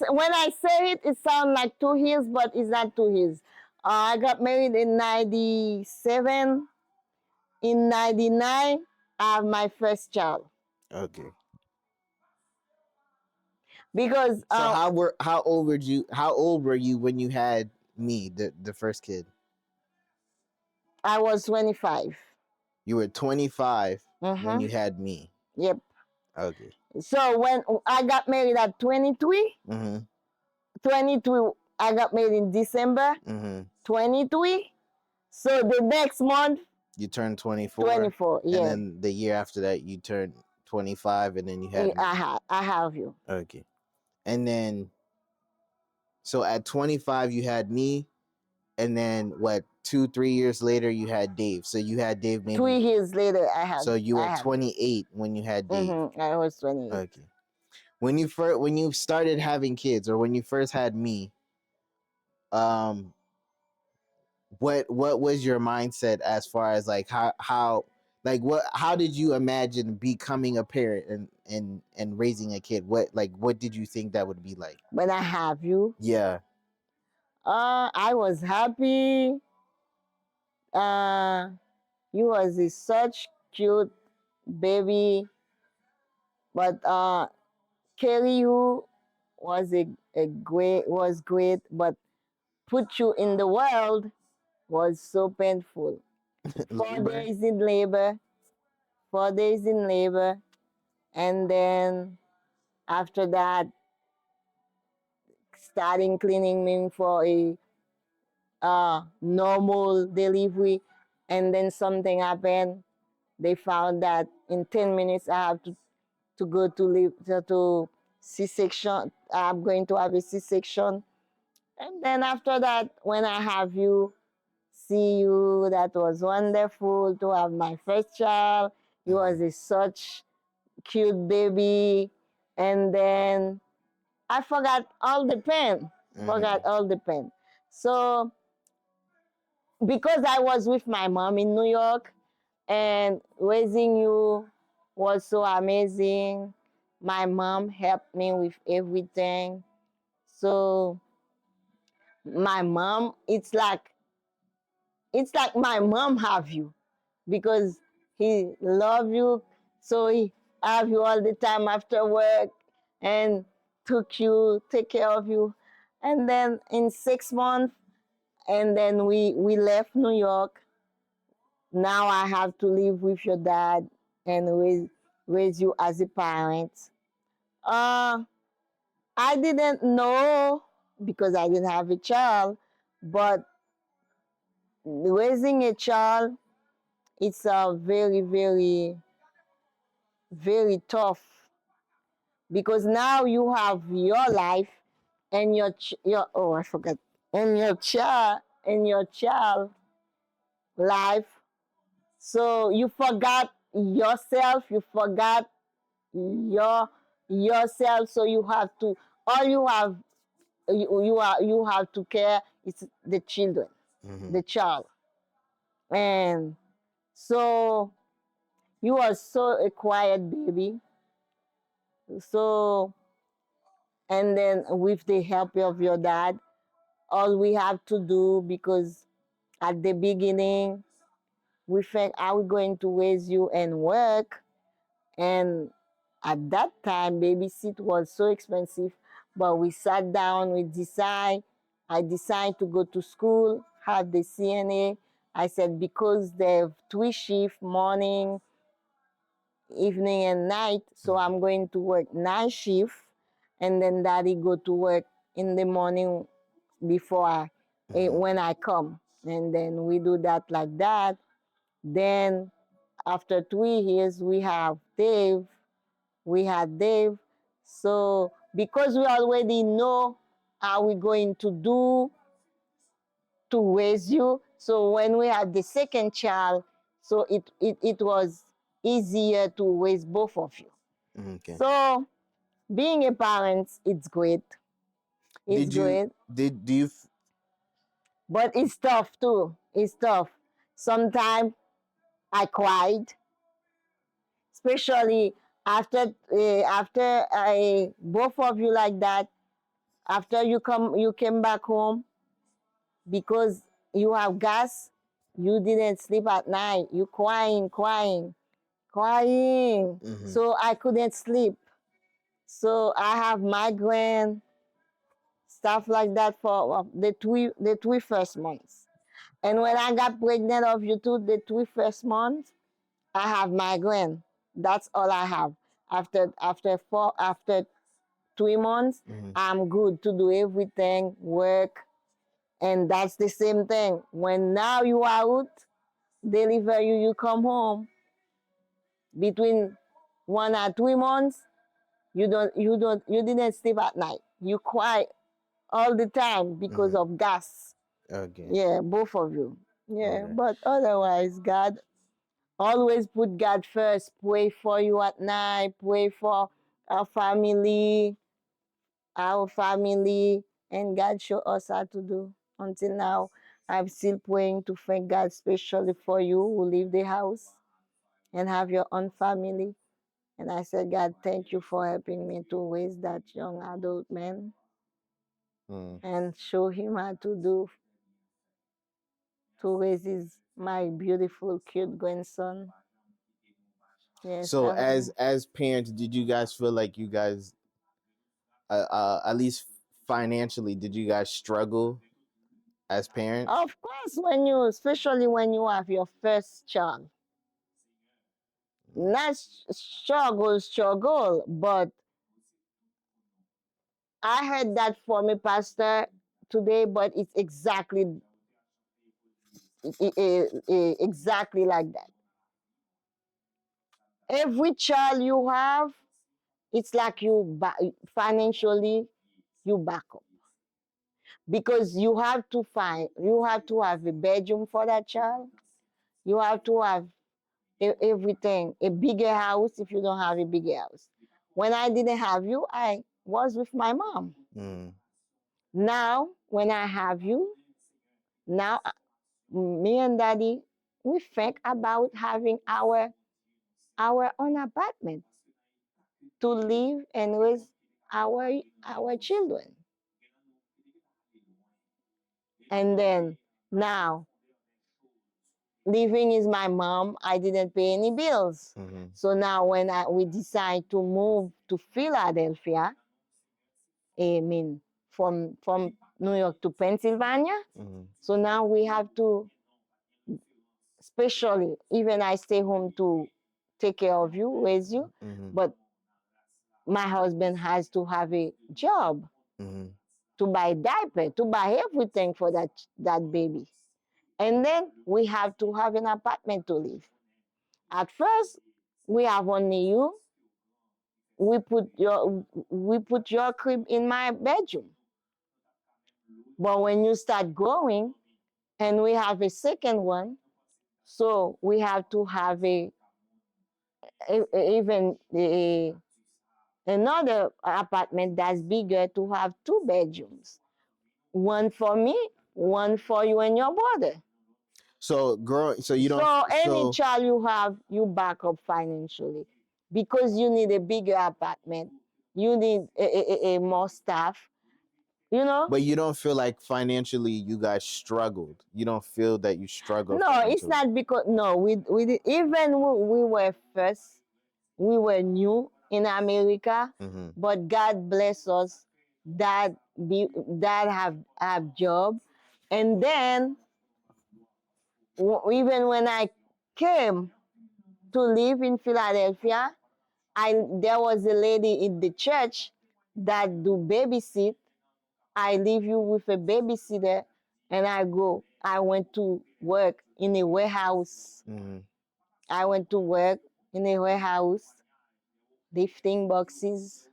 when I say it sounds like 2 years, but it's not 2 years. I got married in 97. In 99, I have my first child. Okay. Because So how old were you when you had me, the first kid? I was 25. You were 25 when you Mm-hmm. had me. Yep. Okay. So when I got married at 23, Mm-hmm. 22, I got married in December Mm-hmm. 23. So the next month, You turned 24. 24. And Yeah. then the year after that you turned 25 and then you had me. I have you. Okay. And then so at 25 you had me, and then what, 2-3 years later you had Dave. So you had Dave maybe 3 years later, I have. so you I were have. 28 when you had Dave. Mm-hmm. I was 28. Okay. When you started having kids, or when you first had me, um what was your mindset as far as like how Like what? How did you imagine becoming a parent and raising a kid? What did you think that would be like? When I have you, Yeah. I was happy. Uh, you was a such cute baby, but carry you a great was great, but put you in the world was so painful. Four Labor. days in labor, 4 days in labor, and then after that, starting cleaning me for a normal delivery, and then something happened. They found that in 10 minutes I have to go to live to C-section. I'm going to have a C-section, and then after that, when I have you, see you, that was wonderful to have my first child. He was a such cute baby, and then I forgot all the pain. Forgot all the pain. So because I was with my mom in New York and raising you was so amazing. My mom helped me with everything. So my mom, it's like my mom have you because he love you, so he have you all the time after work and take care of you. And then in 6 months, and then we left New York. Now I have to live with your dad and raise you as a parent. Uh, I didn't know because I didn't have a child, but raising a child, it's a very, very, very tough because now you have your life and your oh I forgot and your child life. So you forgot yourself, you forgot your yourself. So you have to all you have you have to care is the children, the child. And so you are so a quiet baby. So and then with the help of your dad, all we have to do, because at the beginning we think, are we going to raise you and work? And at that time, babysit was so expensive, but we sat down, I decided to go to school, have the CNA. I said, because they have 3 shifts, morning, evening, and night, so I'm going to work night shift, and then daddy go to work in the morning before when I come. And then we do that like that. Then after 3 years, we had Dave. So because we already know how we're going to do to raise you, so when we had the second child, so it was easier to raise both of you. Okay. So being a parent, it's great. It's Did you great, did do you? but it's tough too. It's tough. Sometimes I cried, especially after I both of you like that. After you came back home because you have gas, you didn't sleep at night. You crying, crying, crying. So I couldn't sleep. So I have migraine, stuff like that for the three first months. And when I got pregnant of you two, the 3 first months, I have migraine. That's all I have. After 3 months, I'm good to do everything, work, and that's the same thing. When now you are out, deliver you, you come home between 1 or 3 months, you didn't sleep at night. You cry all the time because of gas. Okay. Yeah, both of you. Yeah, Okay. but otherwise, God, always put God first. Pray for you at night. Pray for our family, our family, and God show us how to do. Until now, I'm still praying to thank God, especially for you who leave the house. and have your own family. And I said, God, thank you for helping me to raise that young adult man Mm. and show him how to raise my beautiful, cute grandson. Yes, So as parents, did you guys feel like you guys, at least financially, did you guys struggle as parents? of course, especially when you have your first child, not struggle, but I heard that from a pastor today, but it's exactly like that. Every child you have, it's like financially you back up because you have to have a bedroom for that child. You have to have everything, a bigger house if you don't have a bigger house. When I didn't have you, I was with my mom. Mm. Now, when I have you, now me and daddy, we think about having our own apartment to live and raise our children. And then now living is my mom. I didn't pay any bills. Mm-hmm. So now when we decide to move to Philadelphia, I mean from New York to Pennsylvania. Mm-hmm. So now we have to, especially even I stay home to take care of you, raise you, Mm-hmm. but my husband has to have a job Mm-hmm. to buy diaper, to buy everything for that baby. And then we have to have an apartment to live. At first, we have only you. We put your crib in my bedroom. But when you start growing and we have a second one, so we have to have even another apartment that's bigger to have two bedrooms. One for me, one for you and your brother. So growing, so you don't, So any so child you have, you back up financially because you need a bigger apartment. You need a more staff. You know. but you don't feel like financially you guys struggled. You don't feel that you struggled No, it's financially. not because no. Even we were first. We were new in America, Mm-hmm. but God bless us that have job, and then even when I came to live in Philadelphia, there was a lady in the church that do babysit. I leave you with a babysitter, and I went to work in a warehouse. Mm-hmm. I went to work in a warehouse, lifting boxes,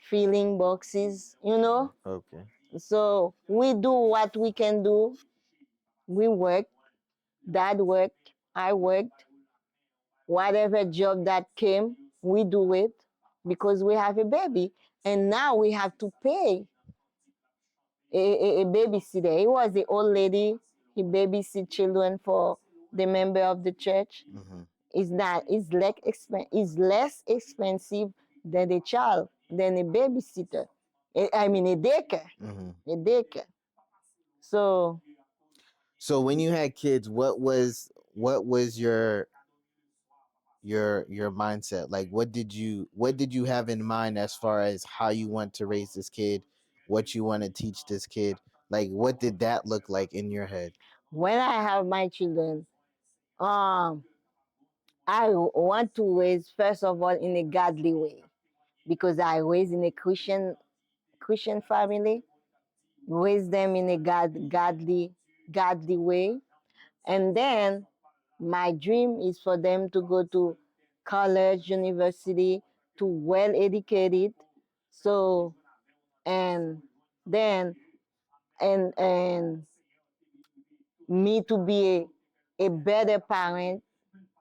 filling boxes, you know. Okay. So we do what we can do. We work, dad worked, I worked, whatever job that came, we do it because we have a baby. And now we have to pay a babysitter. It was the old lady, he babysit children for the member of the church. Mm-hmm. It's less expensive than a child, than a babysitter. I mean a daycare. Mm-hmm. A daycare. So So when you had kids, what was your mindset? Like what did you have in mind as far as how you want to raise this kid, what you want to teach this kid? Like what did that look like in your head? when I have my children, um, I want to raise first of all in a godly way because I raised in a Christian family, raise them in a godly way, and then my dream is for them to go to college, university, to well educated, so and then and me to be a better parent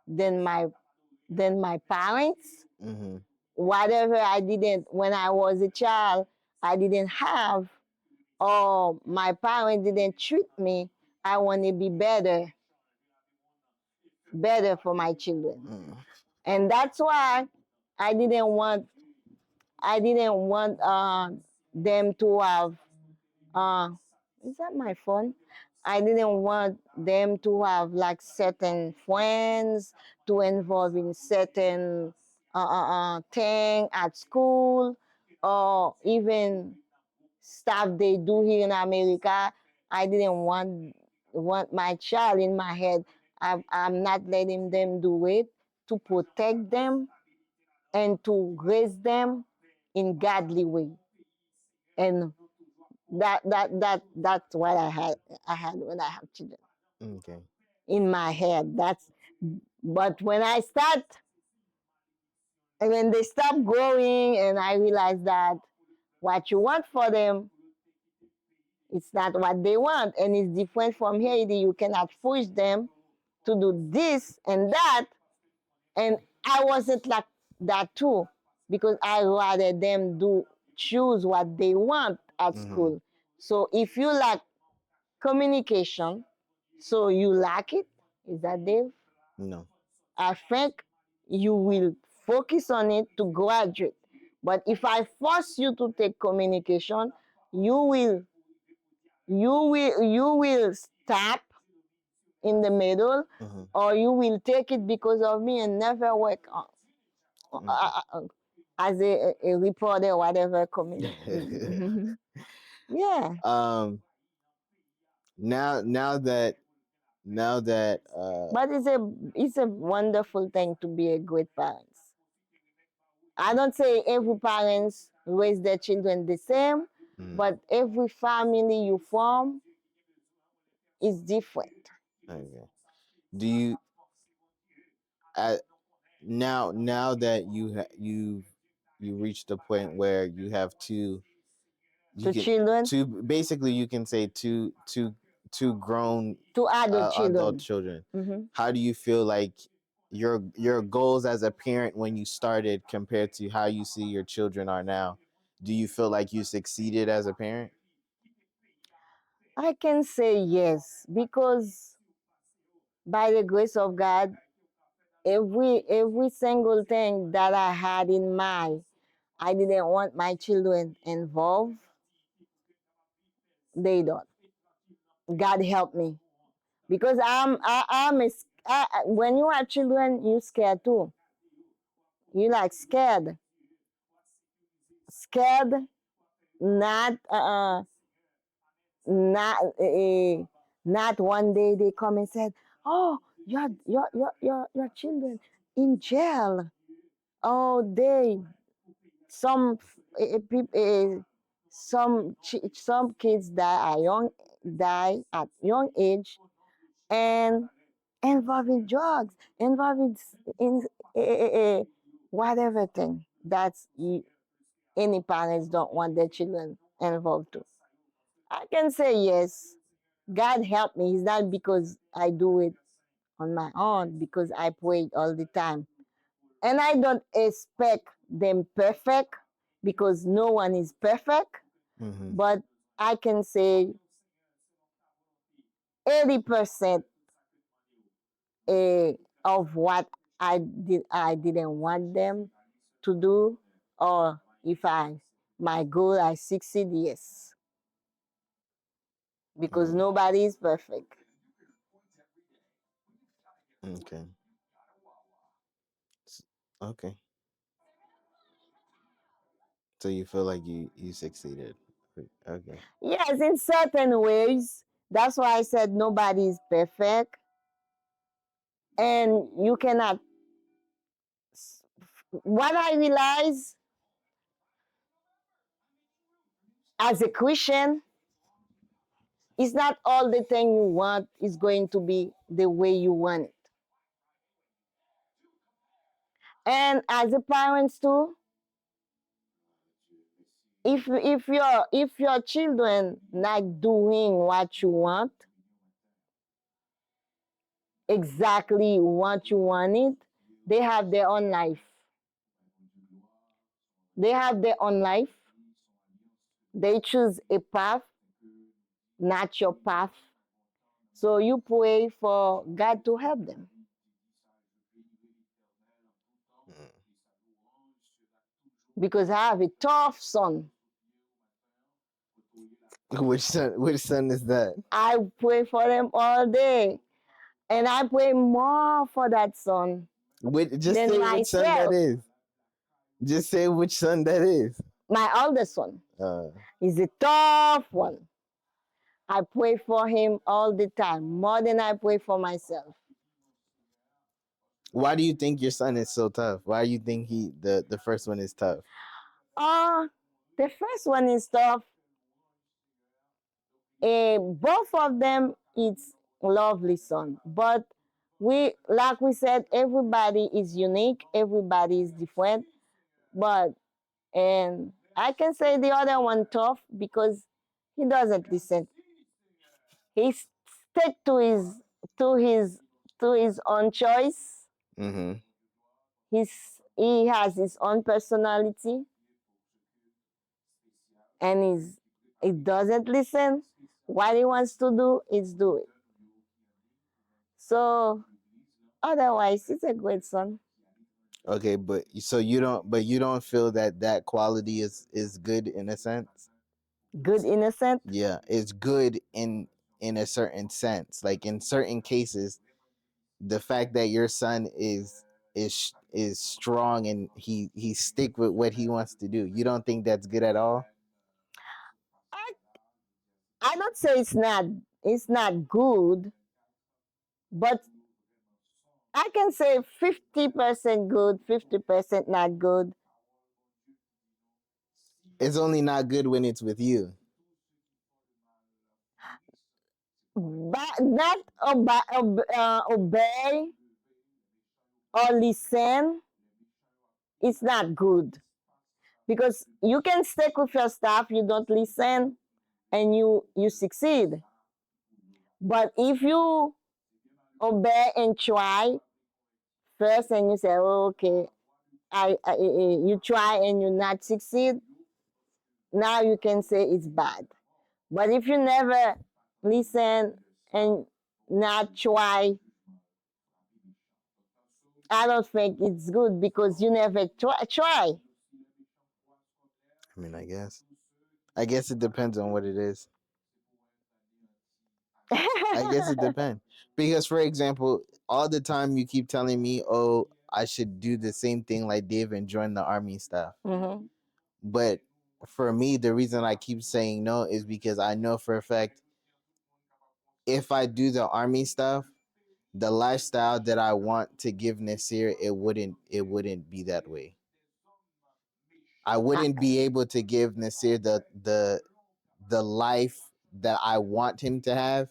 than my parents. Mm-hmm. Whatever I didn't when I was a child, I didn't have, or my parents didn't treat me. I want to be better for my children. Mm. And that's why I didn't want I didn't want them to have uh is that my phone? I didn't want them to have like certain friends to involve in certain thing at school or even stuff they do here in America. I didn't want my child in my head. I'm not letting them do it to protect them and to raise them in godly way. And that's what I had when I have children Okay. in my head. That's but when I start and when they stop growing and I realize that what you want for them, it's not what they want and it's different from Haiti. You cannot push them to do this and that. And I wasn't like that too, because I rather them do choose what they want at Mm-hmm. school. So if you lack communication, so you lack it, is that Dave? No. I think you will focus on it to graduate. But if I force you to take communication, you will you will stop in the middle, Mm-hmm. or you will take it because of me and never work on, as a reporter, whatever. Yeah, um. Now that but it's a wonderful thing to be a great parent. I don't say every parents raise their children the same, mm, but every family you form is different. okay. Do you uh, now that you reached the point where you have you To can children, two basically you can say two grown to adult adult children. children. Hmm. How do you feel like your goals as a parent when you started compared to how you see your children are now? Do you feel like you succeeded as a parent? I can say yes, because by the grace of God, every single thing that I had in mind, I didn't want my children involved. They don't. God help me, because when you have children, you scared too. You like scared, not not not one day they come and said, "Oh, your children in jail." Oh, some some kids die at young age and involving drugs, involving in whatever thing that's any parents don't want their children involved too. I can say yes. God help me. It's not because I do it on my own, because I pray all the time. And I don't expect them perfect, because no one is perfect. Mm-hmm. But I can say 80% of what I didn't want them to do, or if my goal I succeed, yes. Because Mm, nobody is perfect. okay. S- Okay. So you feel like you succeeded. Okay. Yes, in certain ways. That's why I said nobody is perfect. And you cannot. What I realize as a Christian is not all the thing you want is going to be the way you want it. And as a parents too, if your children not doing what you want, exactly what you want it, they have their own life. They have their own life. They choose a path, not your path. So you pray for God to help them. because I have a tough son. Which son? Which son is that? I pray for them all day, and I pray more for that son Just than say which son that myself. is. Just say which son that is. My oldest son Uh, is a tough one. I pray for him all the time, more than I pray for myself. why do you think your son is so tough? Why do you think the first one is tough? Uh, the first one is tough. Both of them, it's lovely son, but like we said, everybody is unique, everybody is different. But and I can say the other one tough because he doesn't listen. He stick to his to his own choice. Mm-hmm. He has his own personality, and he doesn't listen. What he wants to do is do it. So otherwise, he's a great son. Okay, but so you don't feel that that quality is good in a sense. Good innocent. Yeah, it's good in a certain sense. Like in certain cases, the fact that your son is strong and he stick with what he wants to do. You don't think that's good at all? I I don't say it's not good, but I can say 50% good, 50% not good. It's only not good when it's with you. But not obey or listen, it's not good. Because you can stick with your stuff, you don't listen, and you succeed. But if you obey and try first, and you say, oh, okay, you try and you not succeed, now you can say it's bad. But if you never listen and not try, I don't think it's good because you never try. I mean, I guess it depends on what it is. I guess it depends. Because for example, all the time you keep telling me, "Oh, I should do the same thing like Dave and join the army stuff." Mm-hmm. But for me, the reason I keep saying no is because I know for a fact if I do the army stuff, the lifestyle that I want to give Nasir, it wouldn't be that way. I I, wouldn't be able to give Nasir the life that I want him to have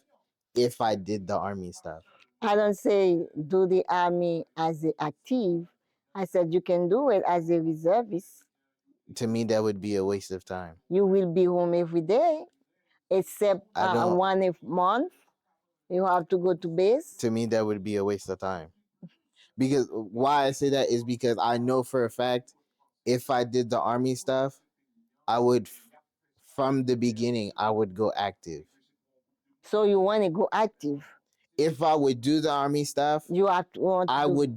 if I did the army stuff. I don't say do the army as a active. I said you can do it as a reservist. To me, that would be a waste of time. You will be home every day, except I don't. one a month. You have to go to base. To me, that would be a waste of time. Because why I say that is because I know for a fact if I did the army stuff, I would from the beginning I would go active. So you want to go active. If I would do the army stuff, You have to want I to would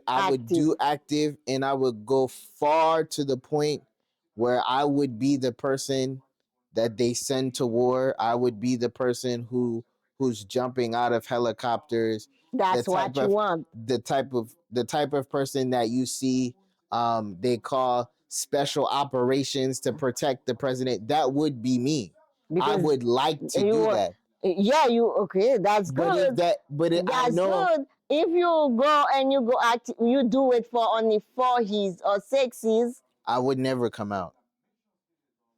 active. do active and I would go far to the point where I would be the person that they send to war. I would be the person who's jumping out of helicopters, the That's type what you of want. the type of person that you see they call special operations to protect the president. That would be me. I Because would like to do you that. yeah, you okay, that's But if good. that but it, I That's know good. If you go and you go active, you do it for only 4 years or 6 years, I would never come out.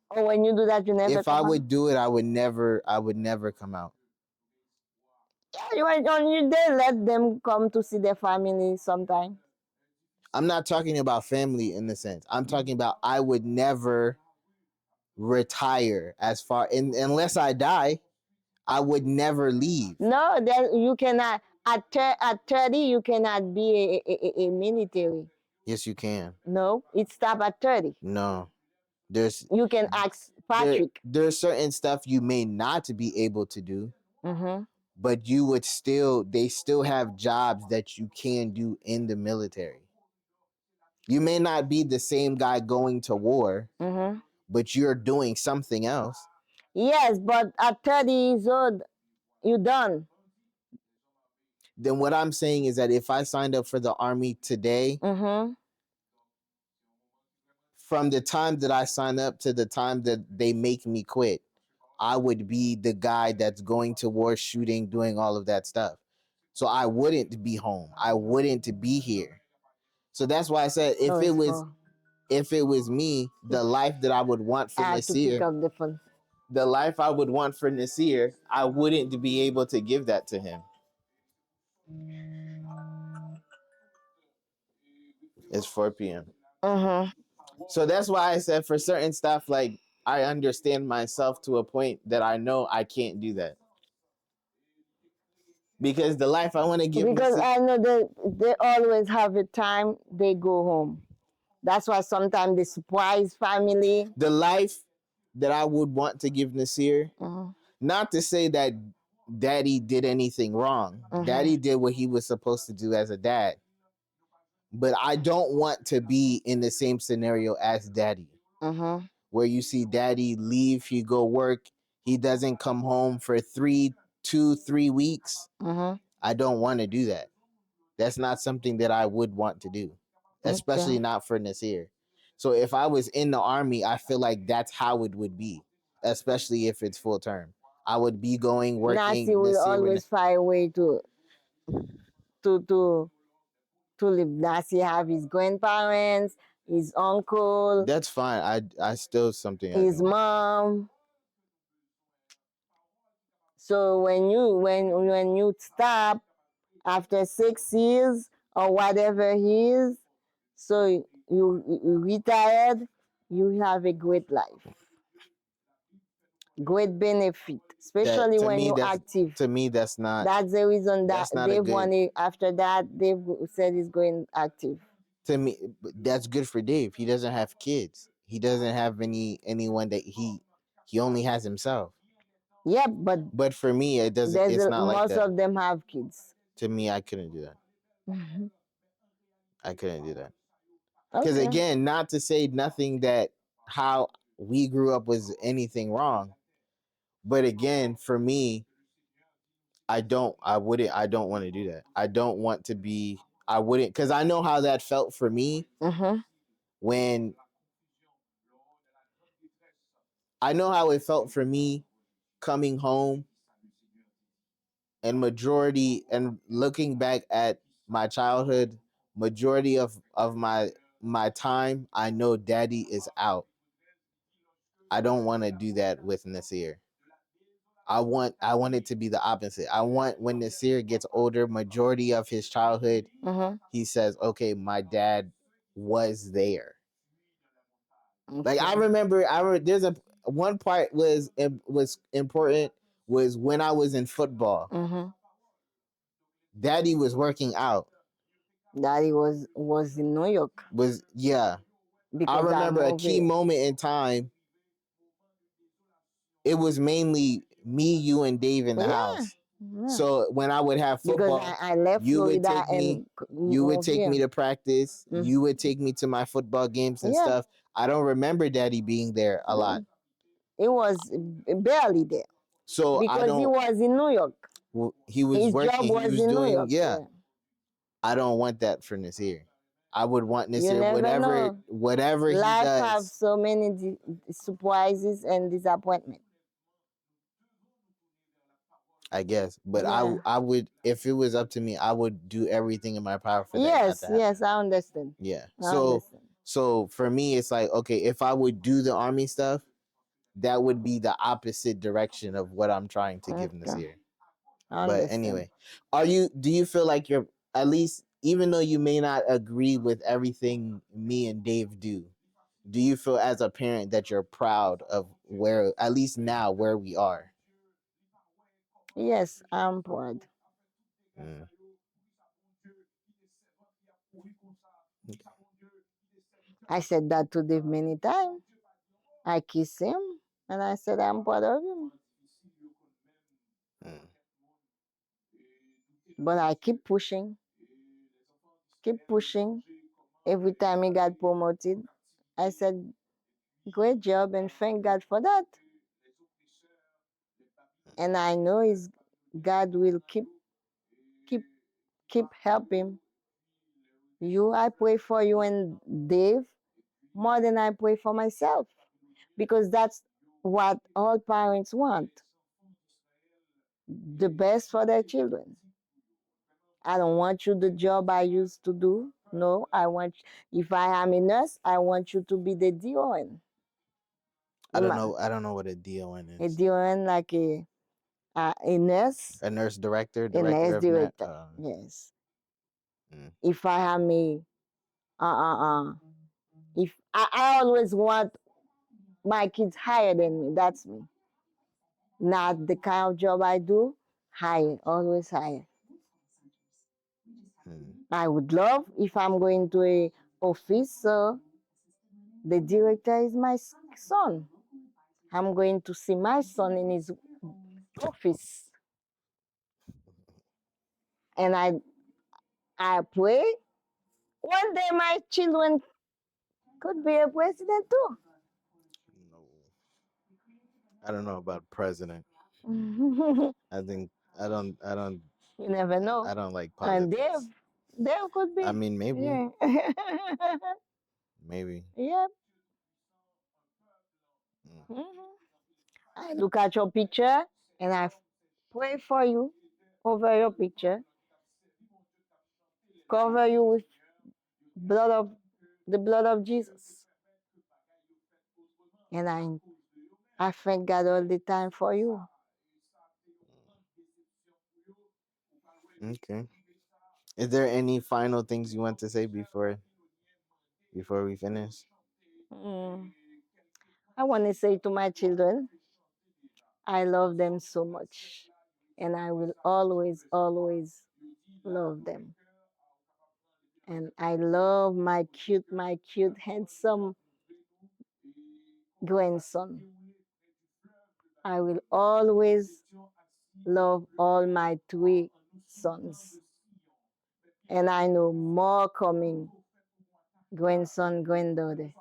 or when you do that you never If I come out. would do it, I would never come out. Yeah, you are on you they let them come to see their family sometime. I'm not talking about family in the sense. I'm talking about I would never retire as far unless I die. I would never leave. No, then you cannot at 30 you cannot be a military. Yes, you can. No, it stop at 30. No, there's You can ask Patrick. there's certain stuff you may not be able to do, Mm-hmm. but you would still they still have jobs that you can do in the military. You may not be the same guy going to war, but you're doing something else. Yes, but at 30 years old, you done. Then what I'm saying is that if I signed up for the army today, from the time that I sign up to the time that they make me quit, I would be the guy that's going to war, shooting, doing all of that stuff. So I wouldn't be home. I wouldn't be here. So that's why I said So it's for if it was me, the life that I would want for I have to pick Nasir, up the phone. the life I would want for Nasir, I wouldn't be able to give that to him. It's 4 p.m. So that's why I said for certain stuff, like I understand myself to a point that I know I can't do that. Because the life I want to give Because Nasir, I know that they always have a time they go home. That's why sometimes they surprise family. the life that I would want to give Nasir, not to say that daddy did anything wrong. Daddy did what he was supposed to do as a dad. But I don't want to be in the same scenario as daddy, where you see daddy leave, he go work, he doesn't come home for 3 weeks. I don't want to do that. That's not something that I would want to do, especially Okay. not for Nasir. So if I was in the army, I feel like that's how it would be, especially if it's full term. I would be going Nasi working. will Nasir would. always find a way to to to live. Nasi have his grandparents, his uncle, That's fine. I still something I his can. mom. So when you stop after 6 years or whatever he is, so you retired, you have a great life, great benefit, That especially to when me you're that's active. to me that's not That's the reason that that's not a they've good wanted after that they've said he's going active. to me. That's good for Dave. He doesn't have kids. He doesn't have anyone that he only has himself. Yep, but But for me, it doesn't. there's It's not like most that. of them have kids. To me, I couldn't do that. I couldn't do that. Because Okay. again, not to say nothing that how we grew up was anything wrong, but again, for me, I don't want to do that. I don't want to be. I wouldn't because I know how that felt for me when I know how it felt for me coming home and majority and looking back at my childhood, majority of my time, I know daddy is out. I don't want to do that with Nasir. I want it to be the opposite. I want when Nasir gets older, majority of his childhood, he says, "Okay, my dad was there." Like I Okay. remember, there's a one part was important was when I was in football. Daddy was working out. Daddy was in New York Was yeah. I because I remember a moved key here. moment in time. It was mainly me, you, and Dave in the Yeah. house. Yeah. So when I would have Because football, I left you would Florida take me. and You would moved take here. me to practice. You would take me to my football games and Yeah. stuff. I don't remember Daddy being there a lot. It was barely there So I because he don't. was in New York. He was His job working. He was was in New doing. York. Yeah. Yeah. I don't want that for Nasir. I would want You Nasir never whatever know. whatever he Life have does. so many surprises and disappointment. I guess, but Yeah. I would if it was up to me, I would do everything in my power for that not Yes, to happen. yes, I understand. Yeah. I So understand. for me, it's like okay, if I would do the army stuff, that would be the opposite direction of what I'm trying to give Okay. Nasir. I But understand. anyway, do you feel like you're at least even though you may not agree with everything me and Dave do you feel as a parent that you're proud of where at least now where we are? Yes, I'm proud. Mm. I said that to Dave many times. I kiss him and I said I'm proud of him. Mm. But I keep pushing, keep pushing. Every time he got promoted, I said, great job and thank God for that. And I know is God will keep keep helping you. I pray for you and Dave more than I pray for myself because that's what all parents want, the best for their children. I don't want you the job I used to do. No, I want, if I am a nurse, I want you to be the DON. I don't know. I don't know what a DON A is. DON like a nurse, A nurse director, a director nurse of net. director. Yes. Mm, If I am a, uh, uh, uh, if I always want my kids higher than me, that's me. Not the kind of job I do, higher, always higher. I would love if I'm going to a office, so the director is my son. I'm going to see my son in his office. And I pray one day my children could be a president too. no, I don't know about president. You I think I don't. I don't. never know. I don't like And politics. Dave could I be. mean, maybe, Yeah. maybe. Yeah. Mm. Mhm. I look at your picture and I pray for you over your picture, cover you with blood of the blood of Jesus. And I thank God all the time for you. Okay. Is there any final things you want to say before we finish? Mm. I want to say to my children, I love them so much. And I will always, always love them. And I love my cute, handsome grandson. I will always love all my three sons. And I know more coming, grandson, granddaughter.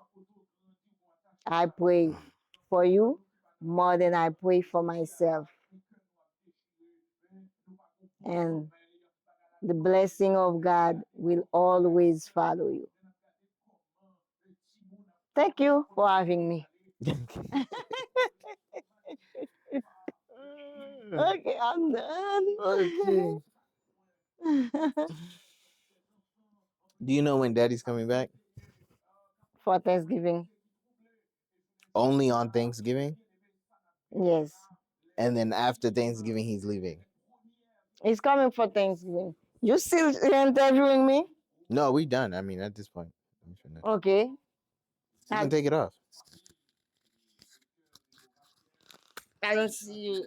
I pray for you more than I pray for myself. And the blessing of God will always follow you. Thank you for having me. Okay, I'm Okay. done. Do you know when Daddy's coming back? For Thanksgiving. Only on Thanksgiving, Yes. and then after Thanksgiving, he's leaving. He's coming for Thanksgiving. You still interviewing me? No, we done. I mean, at this point, we finished. Okay. You can I, take it off. I don't see you.